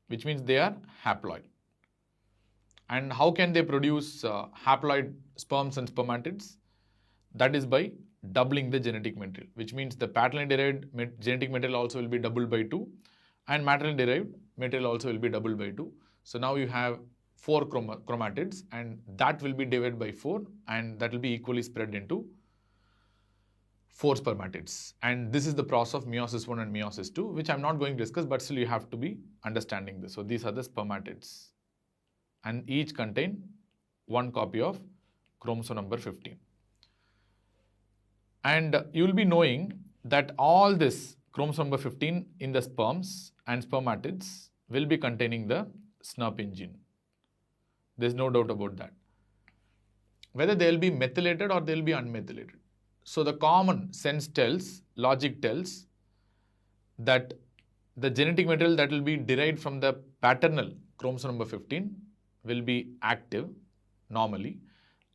which means they are haploid. And how can they produce haploid sperms and spermatids? That is by doubling the genetic material, which means the paternally derived genetic material also will be doubled by 2 and maternally derived material also will be doubled by 2. So now you have 4 chromatids and that will be divided by 4 and that will be equally spread into 4 spermatids. And this is the process of meiosis 1 and meiosis 2, which I'm not going to discuss, but still you have to be understanding this. So these are the spermatids and each contain one copy of chromosome number 15. And you will be knowing that all this chromosome number 15 in the sperms and spermatids will be containing the SNP gene. There's no doubt about that. Whether they will be methylated or they will be unmethylated. So the common sense logic tells that the genetic material that will be derived from the paternal chromosome number 15 will be active normally,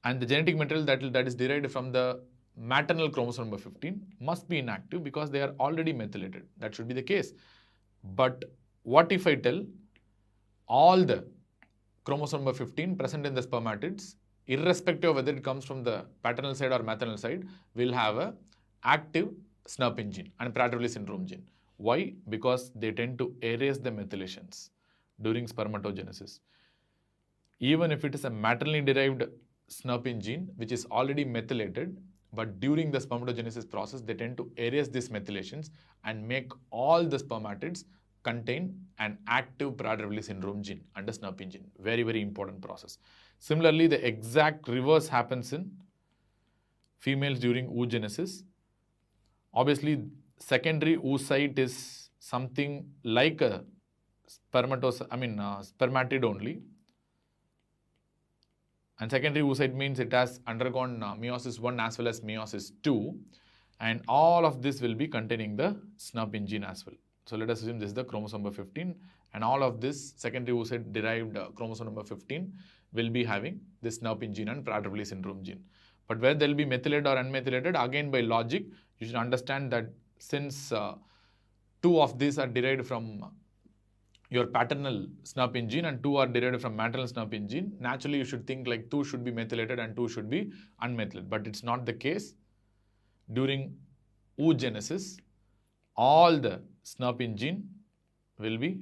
and the genetic material that is derived from the maternal chromosome number 15 must be inactive because they are already methylated. That should be the case. But what if I tell all the chromosome number 15 present in the spermatids, irrespective of whether it comes from the paternal side or maternal side, will have a active SNP gene and Prader-Willi syndrome gene. Why? Because they tend to erase the methylations during spermatogenesis. Even if it is a maternally derived SNP gene which is already methylated, but during the spermatogenesis process, they tend to erase these methylations and make all the spermatids contain an active Prader-Willi syndrome gene and a SNP gene. Very, very important process. Similarly, the exact reverse happens in females during oogenesis. Obviously, secondary oocyte is something like a spermatid only. And secondary oocyte means it has undergone meiosis 1 as well as meiosis 2. And all of this will be containing the SNP gene as well. So let us assume this is the chromosome number 15 and all of this secondary oocyte derived chromosome number 15 will be having this SNP gene and Prader-Willi syndrome gene. But whether they will be methylated or unmethylated, again by logic, you should understand that since 2 of these are derived from your paternal SNP gene and 2 are derived from maternal SNP gene, naturally you should think like 2 should be methylated and 2 should be unmethylated. But it's not the case. During oogenesis, all the SNP gene will be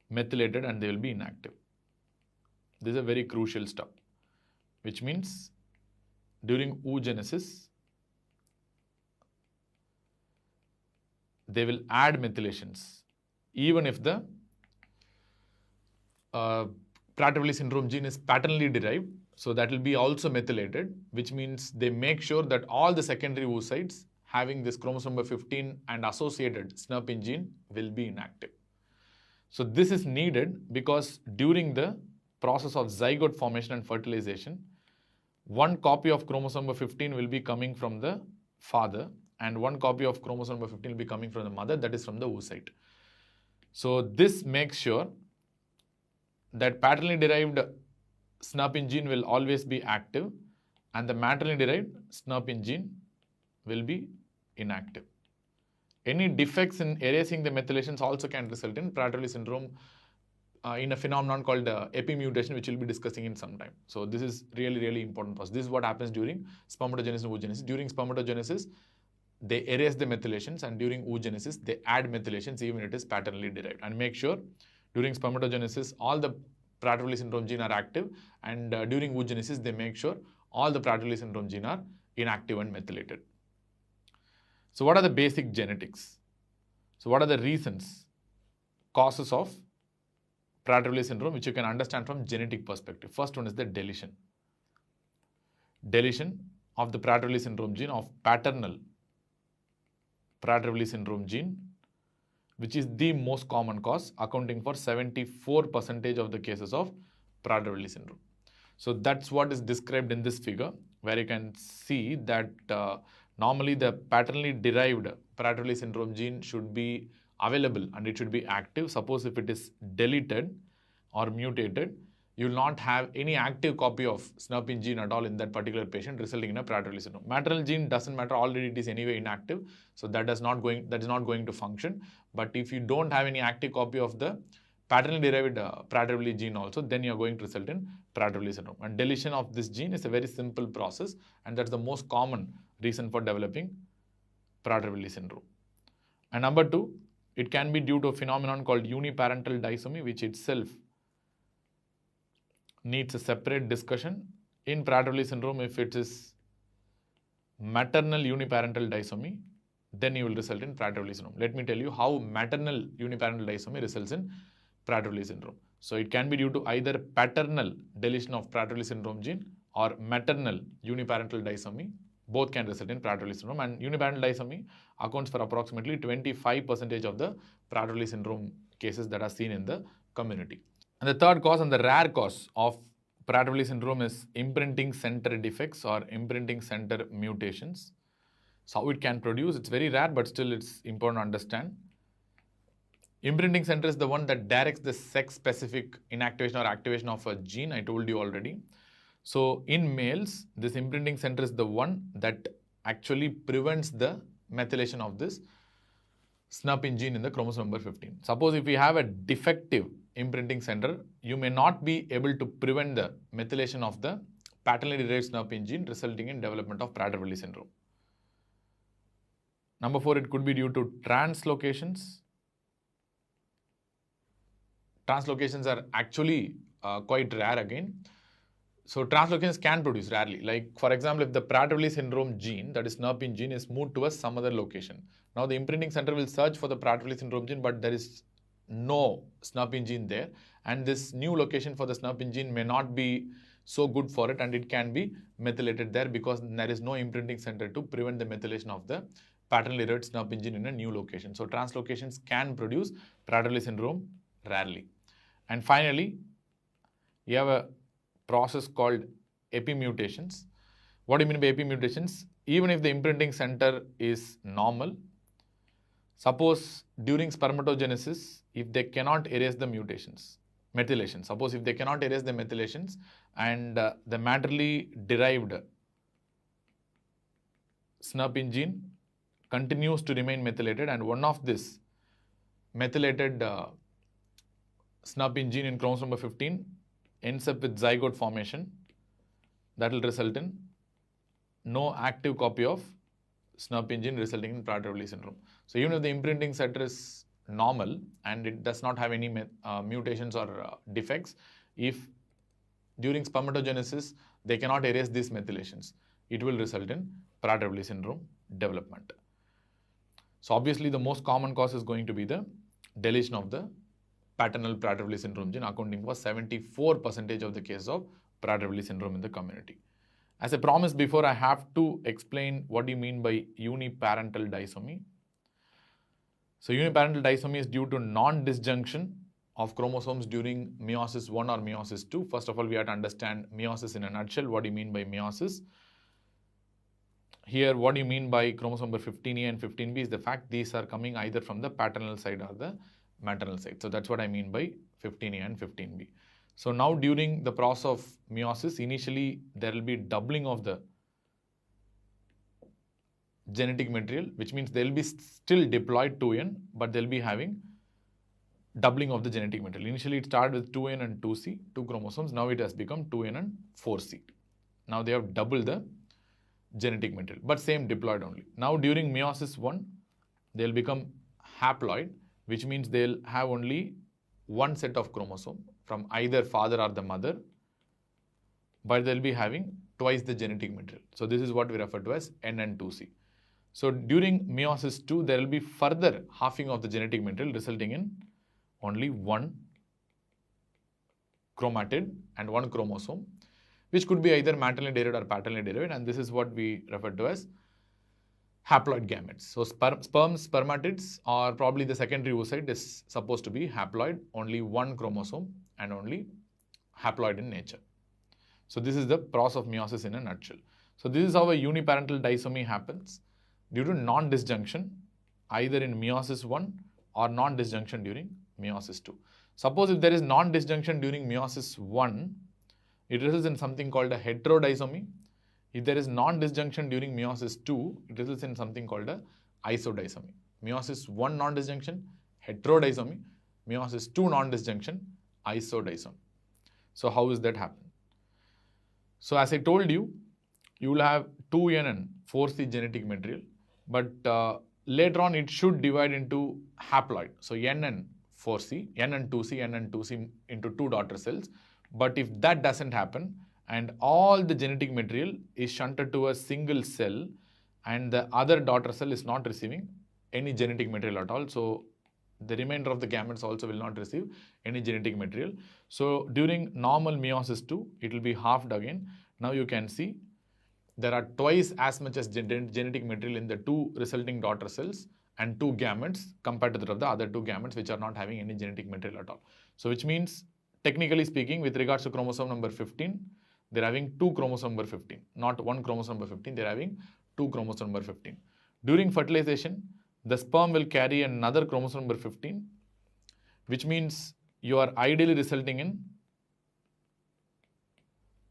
methylated and they will be inactive. This is a very crucial step, which means during oogenesis, they will add methylations even if the Prader-Willi syndrome gene is paternally derived. So that will be also methylated, which means they make sure that all the secondary oocytes having this chromosome number 15 and associated SNP gene will be inactive. So this is needed because during the process of zygote formation and fertilization, one copy of chromosome number 15 will be coming from the father and one copy of chromosome number 15 will be coming from the mother, that is from the oocyte. So this makes sure that paternally derived SNP gene will always be active and the maternally derived SNP gene will be inactive. Any defects in erasing the methylations also can result in Prader-Willi syndrome in a phenomenon called epimutation, which we'll be discussing in some time. So this is really, really important process. This is what happens during spermatogenesis and oogenesis. During spermatogenesis, they erase the methylations and during oogenesis, they add methylations even if it is paternally derived. And make sure during spermatogenesis, all the Prader-Willi syndrome gene are active and during oogenesis, they make sure all the Prader-Willi syndrome gene are inactive and methylated. So what are the basic genetics? So what are the reasons, causes of Prader-Willi syndrome, which you can understand from genetic perspective? First one is the deletion. Deletion of the Prader-Willi syndrome gene of paternal Prader-Willi syndrome gene, which is the most common cause, accounting for 74% of the cases of Prader-Willi syndrome. So that's what is described in this figure. where you can see that normally the paternally derived Prader-Willi syndrome gene should be available and it should be active. Suppose if it is deleted or mutated, you will not have any active copy of SNP gene at all in that particular patient, resulting in a Prader-Willi syndrome. Maternal gene doesn't matter, already it is anyway inactive, so that is not going to function. But if you don't have any active copy of the paternally derived Prader-Willi gene also, then you are going to result in Prader-Willi syndrome. And deletion of this gene is a very simple process, and that's the most common reason for developing Prader-Willi syndrome. And number 2, it can be due to a phenomenon called uniparental disomy, which itself needs a separate discussion. In Prader-Willi syndrome, if it is maternal uniparental disomy, then you will result in Prader-Willi syndrome. Let me tell you how maternal uniparental disomy results in Prader-Willi syndrome. So it can be due to either paternal deletion of Prader-Willi syndrome gene or maternal uniparental disomy. Both can result in Prader-Willi syndrome, and uniparental disomy accounts for approximately 25% of the Prader-Willi syndrome cases that are seen in the community. And the third cause and the rare cause of Prader-Willi syndrome is imprinting center defects or imprinting center mutations. So how it can produce, it's very rare, but still it's important to understand. Imprinting center is the one that directs the sex-specific inactivation or activation of a gene, I told you already. So in males, this imprinting center is the one that actually prevents the methylation of this SNP gene in the chromosome number 15. Suppose if we have a defective imprinting center, you may not be able to prevent the methylation of the paternally derived SNP gene, resulting in development of Prader-Willi syndrome. Number 4, it could be due to translocations. Translocations are actually quite rare again. So translocations can produce rarely. Like for example, if the Prader-Willi syndrome gene, that is SNP gene, is moved to some other location. Now the imprinting center will search for the Prader-Willi syndrome gene, but there is no SNP gene there, and this new location for the SNP gene may not be so good for it, and it can be methylated there because there is no imprinting center to prevent the methylation of the paternally derived SNP gene in a new location. So translocations can produce Prader-Willi syndrome rarely. And finally, you have a process called epimutations. What do you mean by epimutations? Even if the imprinting center is normal, suppose during spermatogenesis, if they cannot erase the methylation, suppose if they cannot erase the methylations and the maternally derived SNP gene continues to remain methylated, and one of this methylated SNP gene in chromosome number 15 ends up with zygote formation, that will result in no active copy of SNP gene, resulting in Prader-Willi syndrome. So even if the imprinting center is normal and it does not have any mutations or defects, if during spermatogenesis they cannot erase these methylations, it will result in Prader-Willi syndrome development. So obviously the most common cause is going to be the deletion of the paternal Prader-Willi syndrome gene, accounting for 74% of the cases of Prader-Willi syndrome in the community. As I promised before, I have to explain what do you mean by uniparental disomy. So uniparental disomy is due to non-disjunction of chromosomes during meiosis 1 or meiosis 2. First of all, we have to understand meiosis in a nutshell. What do you mean by meiosis? Here, what do you mean by chromosome number 15A and 15B is the fact these are coming either from the paternal side or the maternal side. So that's what I mean by 15A and 15B. So now during the process of meiosis, initially there will be doubling of the genetic material, which means they will be still diploid 2N, but they'll be having doubling of the genetic material. Initially it started with 2N and 2C, 2 chromosomes. Now it has become 2N and 4C. Now they have doubled the genetic material, but same diploid only. Now during meiosis 1, they'll become haploid, which means they'll have only one set of chromosome from either father or the mother, but they'll be having twice the genetic material. So this is what we refer to as N and 2C. So during meiosis 2, there will be further halving of the genetic material, resulting in only one chromatid and one chromosome, which could be either maternally derived or paternally derived, and this is what we refer to as haploid gametes. So sperms, spermatids, or probably the secondary oocyte is supposed to be haploid, only one chromosome and only haploid in nature. So this is the process of meiosis in a nutshell. So this is how a uniparental disomy happens due to non-disjunction either in meiosis 1 or non-disjunction during meiosis 2. Suppose if there is non-disjunction during meiosis 1, it results in something called a heterodisomy. If there is non-disjunction during meiosis 2, it results in something called a isodisomy. Meiosis 1 non-disjunction, heterodisomy. Meiosis 2 non-disjunction, isodisomy. So how is that happen? So as I told you, you will have 2N and 4C genetic material, but later on it should divide into haploid. So N and 4C, N and 2C, N and 2C into 2 daughter cells. But if that doesn't happen and all the genetic material is shunted to a single cell and the other daughter cell is not receiving any genetic material at all, so the remainder of the gametes also will not receive any genetic material. So during normal meiosis 2, it will be halved again. Now you can see there are twice as much as genetic material in the 2 resulting daughter cells and 2 gametes compared to the other 2 gametes which are not having any genetic material at all. So which means, technically speaking, with regards to chromosome number 15, they're having 2 chromosome number 15, not 1 chromosome number 15, they're having 2 chromosome number 15. During fertilization, the sperm will carry another chromosome number 15, which means you are ideally resulting in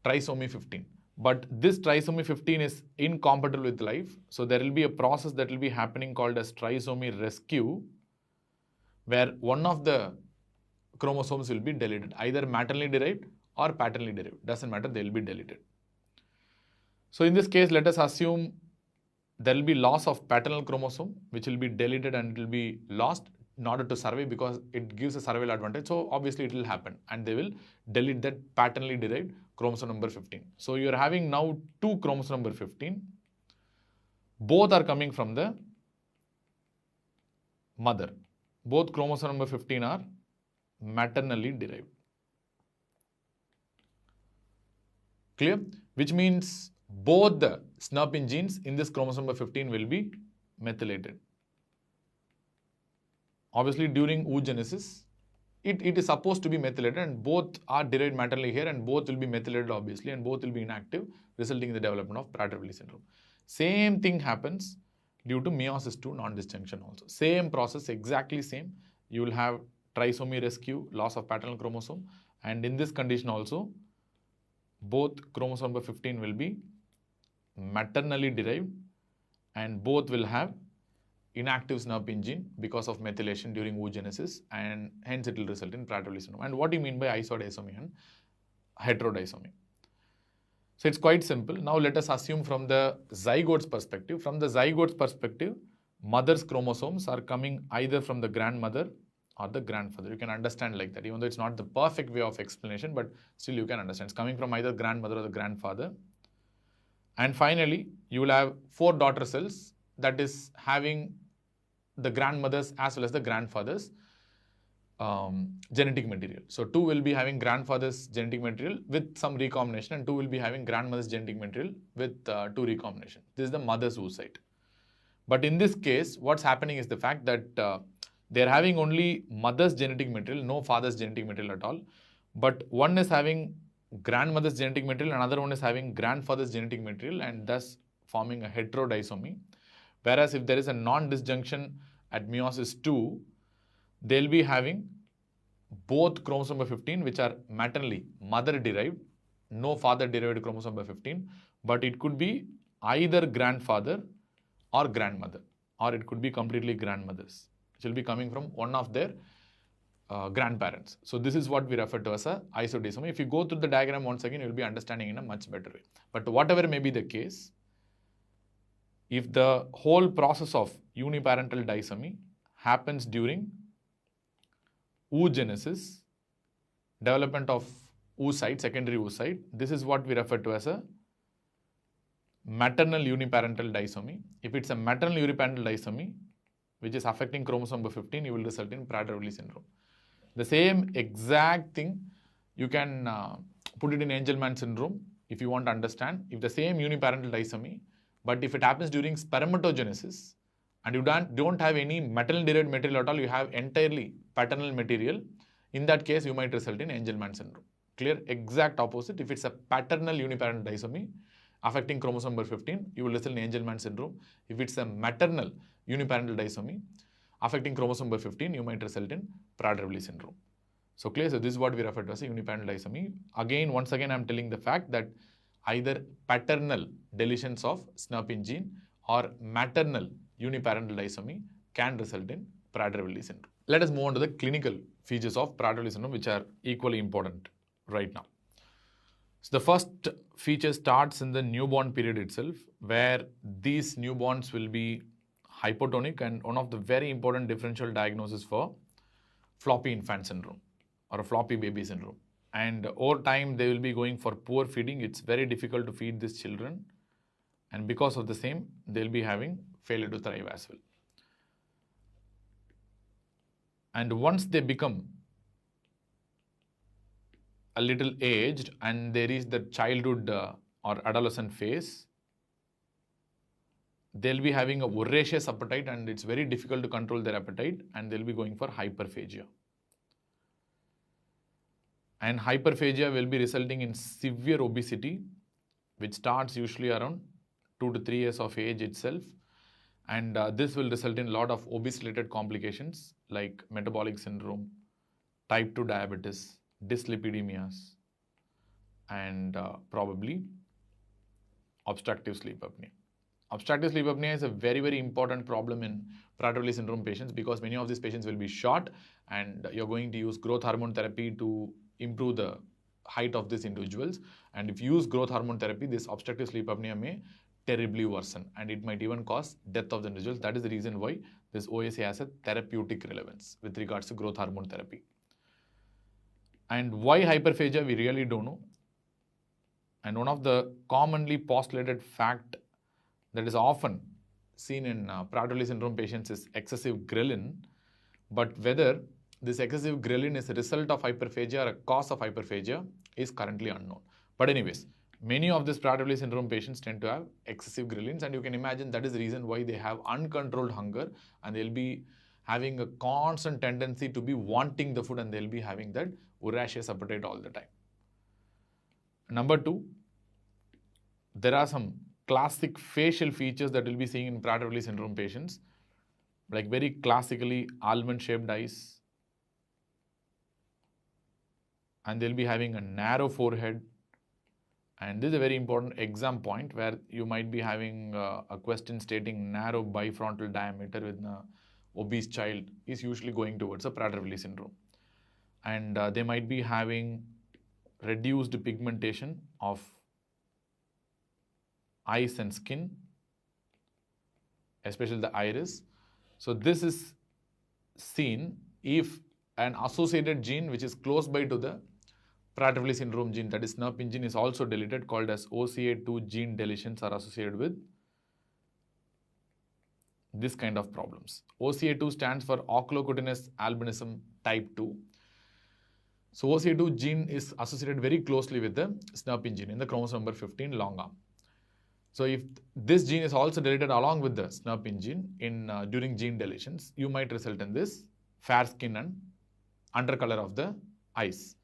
trisomy 15. But this trisomy 15 is incompatible with life. So there will be a process that will be happening called as trisomy rescue, where one of the chromosomes will be deleted, either maternally derived or paternally derived. Doesn't matter, they will be deleted. So in this case, let us assume there will be loss of paternal chromosome, which will be deleted and it will be lost in order to survive because it gives a survival advantage. So obviously it will happen and they will delete that paternally derived chromosome number 15. So you are having now 2 chromosome number 15. Both are coming from the mother. Both chromosome number 15 are maternally derived. Clear? Which means both the SNP genes in this chromosome number 15 will be methylated. Obviously during oogenesis, it is supposed to be methylated and both are derived maternally here and both will be methylated obviously and both will be inactive, resulting in the development of Prader-Willi syndrome. Same thing happens due to meiosis 2 non-disjunction also. Same process, exactly same. You will have trisomy rescue, loss of paternal chromosome, and in this condition also, both chromosome number 15 will be maternally derived and both will have inactive SNP gene because of methylation during oogenesis, and hence it will result in Prader-Willi syndrome. And what do you mean by isodisomy and heterodisomy? So it's quite simple. Now let us assume from the zygote's perspective. From the zygote's perspective, mother's chromosomes are coming either from the grandmother or the grandfather. You can understand like that, even though it's not the perfect way of explanation, but still you can understand. It's coming from either grandmother or the grandfather. And finally, you will have 4 daughter cells that is having the grandmother's as well as the grandfather's genetic material. So 2 will be having grandfather's genetic material with some recombination and 2 will be having grandmother's genetic material with 2 recombination. This is the mother's oocyte. But in this case, what's happening is the fact that they're having only mother's genetic material, no father's genetic material at all. But one is having grandmother's genetic material, another one is having grandfather's genetic material, and thus forming a heterodisomy. Whereas if there is a non-disjunction at meiosis 2, they'll be having both chromosome number 15, which are maternally mother derived, no father derived chromosome number 15, but it could be either grandfather or grandmother, or it could be completely grandmothers, which will be coming from one of their grandparents. So this is what we refer to as a isodisomy. If you go through the diagram once again, you will be understanding in a much better way. But whatever may be the case, if the whole process of uniparental disomy happens during oogenesis, development of oocyte, secondary oocyte, this is what we refer to as a maternal uniparental disomy. If it's a maternal uniparental disomy, which is affecting chromosome number 15, you will result in Prader-Willi syndrome. The same exact thing, you can put it in Angelman syndrome if you want to understand. If the same uniparental disomy, but if it happens during spermatogenesis and you don't have any maternal derived material at all, you have entirely paternal material, in that case you might result in Angelman syndrome. Clear? Exact opposite. If it's a paternal uniparental disomy, affecting chromosome number 15, you will result in Angelman syndrome. If it's a maternal uniparental disomy affecting chromosome number 15, you might result in Prader-Willi syndrome. So clear? So this is what we refer to as a uniparental disomy. Again, once again, I'm telling the fact that either paternal deletions of SNP gene or maternal uniparental disomy can result in Prader-Willi syndrome. Let us move on to the clinical features of Prader-Willi syndrome, which are equally important right now. So the first feature starts in the newborn period itself, where these newborns will be hypotonic, and one of the very important differential diagnoses for floppy infant syndrome or a floppy baby syndrome. And over time, they will be going for poor feeding. It's very difficult to feed these children. And because of the same, they'll be having failure to thrive as well. And once they become a little aged and they reach the childhood or adolescent phase, they'll be having a voracious appetite, and it's very difficult to control their appetite, and they'll be going for hyperphagia. And hyperphagia will be resulting in severe obesity, which starts usually around 2 to 3 years of age itself. And this will result in a lot of obese-related complications like metabolic syndrome, type 2 diabetes, dyslipidemias, and probably obstructive sleep apnea. Obstructive sleep apnea is a very, very important problem in Prader-Willi syndrome patients, because many of these patients will be short, and you're going to use growth hormone therapy to improve the height of these individuals. And if you use growth hormone therapy, this obstructive sleep apnea may terribly worsen, and it might even cause death of the individuals. That is the reason why this OSA has a therapeutic relevance with regards to growth hormone therapy. And why hyperphagia, we really don't know. And one of the commonly postulated fact that is often seen in Prader-Willi syndrome patients is excessive ghrelin. But whether this excessive ghrelin is a result of hyperphagia or a cause of hyperphagia is currently unknown. But anyways, many of these Prader-Willi syndrome patients tend to have excessive ghrelins, and you can imagine that is the reason why they have uncontrolled hunger, and they'll be having a constant tendency to be wanting the food, and they'll be having that voracious appetite all the time. Number 2, there are some classic facial features that we'll be seeing in Prader-Willi syndrome patients, like very classically almond-shaped eyes, and they'll be having a narrow forehead. And this is a very important exam point where you might be having a question stating narrow bifrontal diameter with an obese child is usually going towards a Prader-Willi syndrome. And they might be having reduced pigmentation of eyes and skin, especially the iris. So this is seen if an associated gene which is close by to the Prader-Willi syndrome gene, that is SNP gene, is also deleted, called as OCA2 gene deletions are associated with this kind of problems. OCA2 stands for oculocutaneous albinism type 2. So OCA2 gene is associated very closely with the SNP gene in the chromosome number 15 long arm. So if this gene is also deleted along with the SNP gene during gene deletions, you might result in this fair skin and undercolor of the eyes.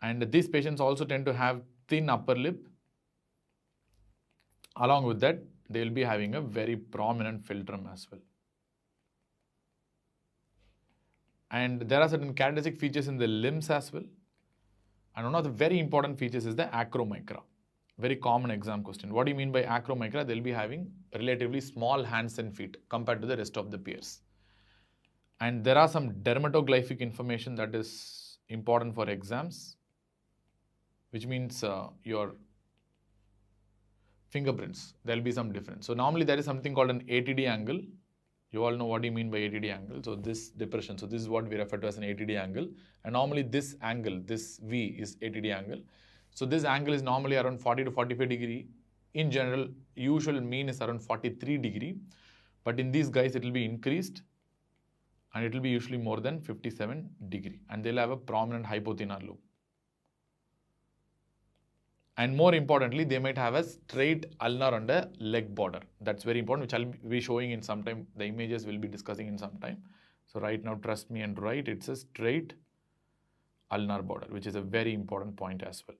And these patients also tend to have thin upper lip. Along with that, they will be having a very prominent philtrum as well. And there are certain characteristic features in the limbs as well. And one of the very important features is the acromicra. Very common exam question. What do you mean by acromicra? They'll be having relatively small hands and feet compared to the rest of the peers. And there are some dermatoglyphic information that is important for exams, which means your fingerprints, there will be some difference. So normally there is something called an ATD angle. You all know what do you mean by ATD angle. So this depression, so this is what we refer to as an ATD angle. And normally this angle, this V is ATD angle. So this angle is normally around 40 to 45 degree. In general, usual mean is around 43 degree. But in these guys, it will be increased, and it will be usually more than 57 degree. And they'll have a prominent hypothenar lobe. And more importantly, they might have a straight ulnar on the leg border. That's very important, which I'll be showing in some time. The images we'll be discussing in some time. So right now, trust me and write, it's a straight ulnar border, which is a very important point as well.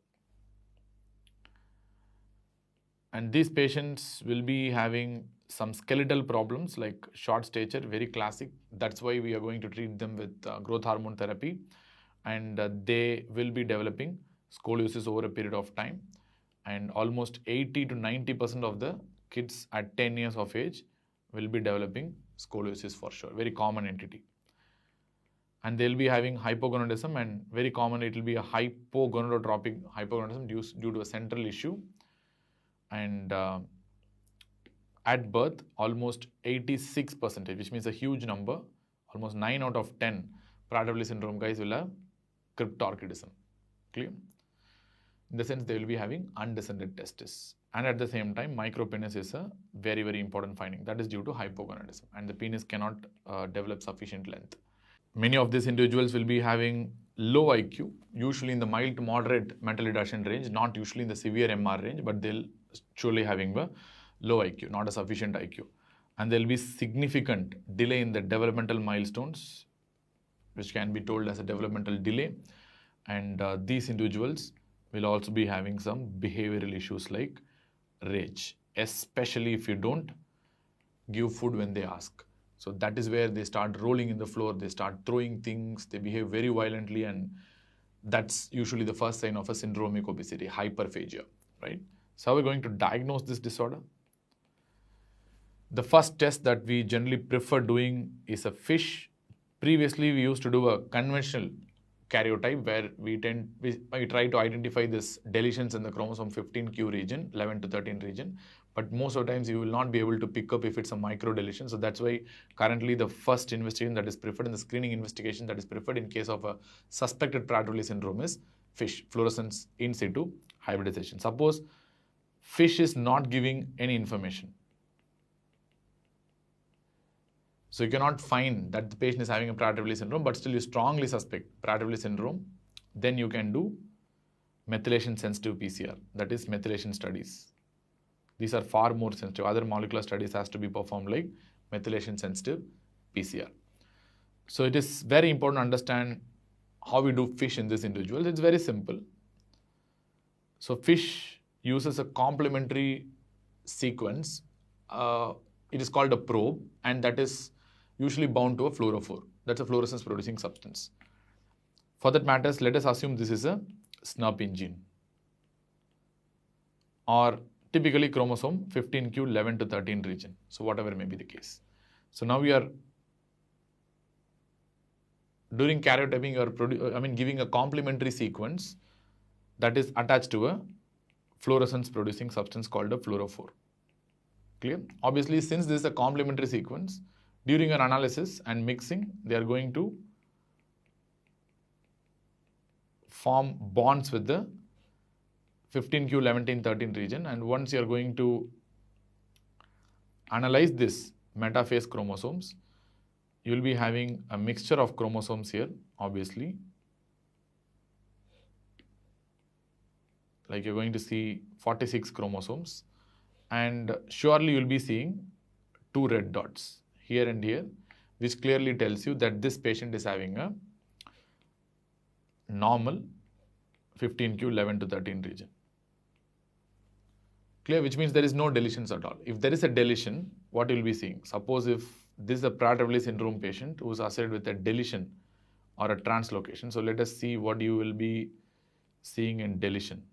And these patients will be having some skeletal problems like short stature, very classic. That's why we are going to treat them with growth hormone therapy. And they will be developing scoliosis over a period of time. And almost 80 to 90% of the kids at 10 years of age will be developing scoliosis for sure. Very common entity. And they'll be having hypogonadism, and very common it will be a hypogonadotropic hypogonadism due to a central issue. And at birth, almost 86%, which means a huge number, almost 9 out of 10 Prader-Willi syndrome guys will have cryptorchidism. Clear? In the sense they will be having undescended testes. And at the same time, micropenis is a very, very important finding. That is due to hypogonadism, and the penis cannot develop sufficient length. Many of these individuals will be having low IQ, usually in the mild to moderate mental retardation range, not usually in the severe MR range, but they'll surely having a low IQ, not a sufficient IQ. And there will be significant delay in the developmental milestones, which can be told as a developmental delay. And these individuals will also be having some behavioral issues like rage, especially if you don't give food when they ask. So that is where they start rolling in the floor, they start throwing things, they behave very violently, and that's usually the first sign of a syndromic obesity, hyperphagia, right? So how are we going to diagnose this disorder? The first test that we generally prefer doing is a FISH. Previously, we used to do a conventional karyotype where we try to identify this deletions in the chromosome 15q region, 11 to 13 region. But most of the times you will not be able to pick up if it's a micro deletion. So that's why currently the first investigation that is preferred, in the screening investigation that is preferred in case of a suspected Prader-Willi syndrome, is FISH, fluorescence in situ hybridization. Suppose FISH is not giving any information. So you cannot find that the patient is having a Prader-Willi syndrome, but still you strongly suspect Prader-Willi syndrome, then you can do methylation sensitive PCR, that is methylation studies. These are far more sensitive. Other molecular studies has to be performed like methylation sensitive PCR. So it is very important to understand how we do FISH in this individual. It's very simple. So FISH uses a complementary sequence. It is called a probe, and that is usually bound to a fluorophore. That's a fluorescence producing substance. For that matter, let us assume this is a SNP gene, or typically chromosome 15q 11 to 13 region. So whatever may be the case. So now we are during karyotyping, you are giving a complementary sequence that is attached to a fluorescence producing substance called a fluorophore. Clear? Obviously, since this is a complementary sequence, during an analysis and mixing, they are going to form bonds with the 15q 11 13 region, and once you are going to analyze this metaphase chromosomes, you will be having a mixture of chromosomes here, obviously. Like you're going to see 46 chromosomes, and surely you'll be seeing 2 red dots here and here, which clearly tells you that this patient is having a normal 15q 11 to 13 region. Clear? Which means there is no deletions at all. If there is a deletion, what you will be seeing? Suppose if this is a Prader-Willi syndrome patient who is associated with a deletion or a translocation. So let us see what you will be seeing in deletion.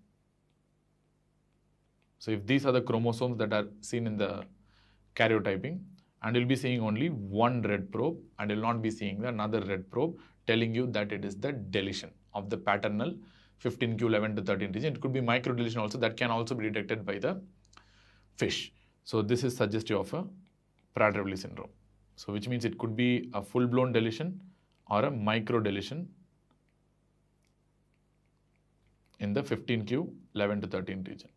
So if these are the chromosomes that are seen in the karyotyping, and you'll be seeing only one red probe, and you'll not be seeing another red probe telling you that it is the deletion of the paternal 15q 11 to 13 region. It could be micro deletion also, that can also be detected by the FISH. So this is suggestive of a Prader-Willi syndrome. So which means it could be a full-blown deletion or a micro deletion in the 15q 11 to 13 region.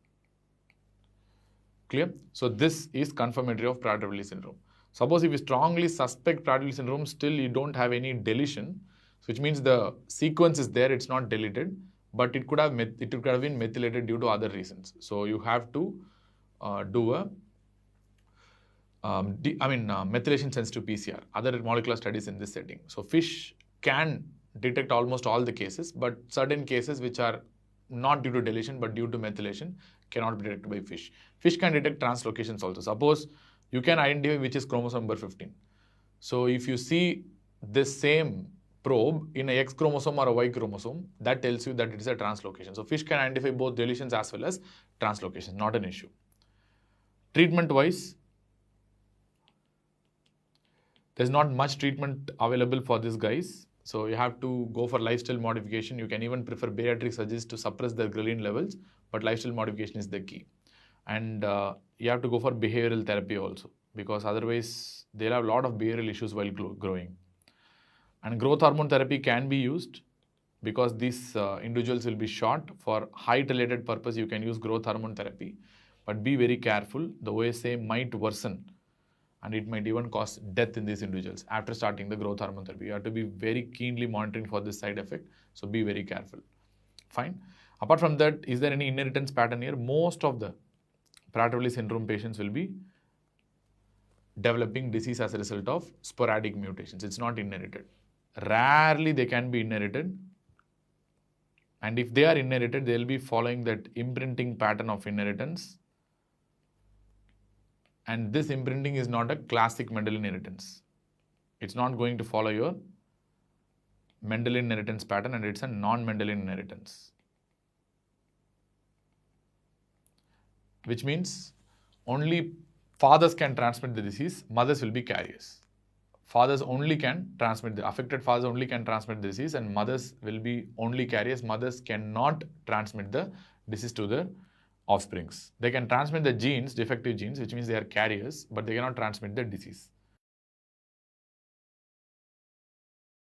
Clear? So this is confirmatory of Prader-Willi syndrome. Suppose if you strongly suspect Prader-Willi syndrome, still you don't have any deletion, which means the sequence is there, it's not deleted, but it could have been methylated due to other reasons. So you have to do a methylation sensitive PCR, other molecular studies in this setting. So FISH can detect almost all the cases, but certain cases which are not due to deletion but due to methylation, cannot be detected by fish. Fish can detect translocations also. Suppose you can identify which is chromosome number 15. So if you see this same probe in a X chromosome or a Y chromosome, that tells you that it is a translocation. So fish can identify both deletions as well as translocations, not an issue. Treatment wise, there's not much treatment available for these guys. So you have to go for lifestyle modification. You can even prefer bariatric surgeries to suppress their ghrelin levels, but lifestyle modification is the key. And you have to go for behavioral therapy also, because otherwise they'll have a lot of behavioral issues while growing. And growth hormone therapy can be used because these individuals will be short. For height-related purpose, you can use growth hormone therapy, but be very careful. The OSA might worsen, and it might even cause death in these individuals after starting the growth hormone therapy. You have to be very keenly monitoring for this side effect, so be very careful. Fine. Apart from that, is there any inheritance pattern here? Most of the Prader-Willi syndrome patients will be developing disease as a result of sporadic mutations. It's not inherited. Rarely they can be inherited. And if they are inherited, they will be following that imprinting pattern of inheritance. And this imprinting is not a classic Mendelian inheritance. It's not going to follow your Mendelian inheritance pattern, and it's a non-Mendelian inheritance. Which means only fathers can transmit the disease, mothers will be carriers. Fathers only can transmit, the affected fathers only can transmit the disease, and mothers will be only carriers. Mothers cannot transmit the disease to the offsprings. They can transmit the genes, defective genes, which means they are carriers, but they cannot transmit the disease.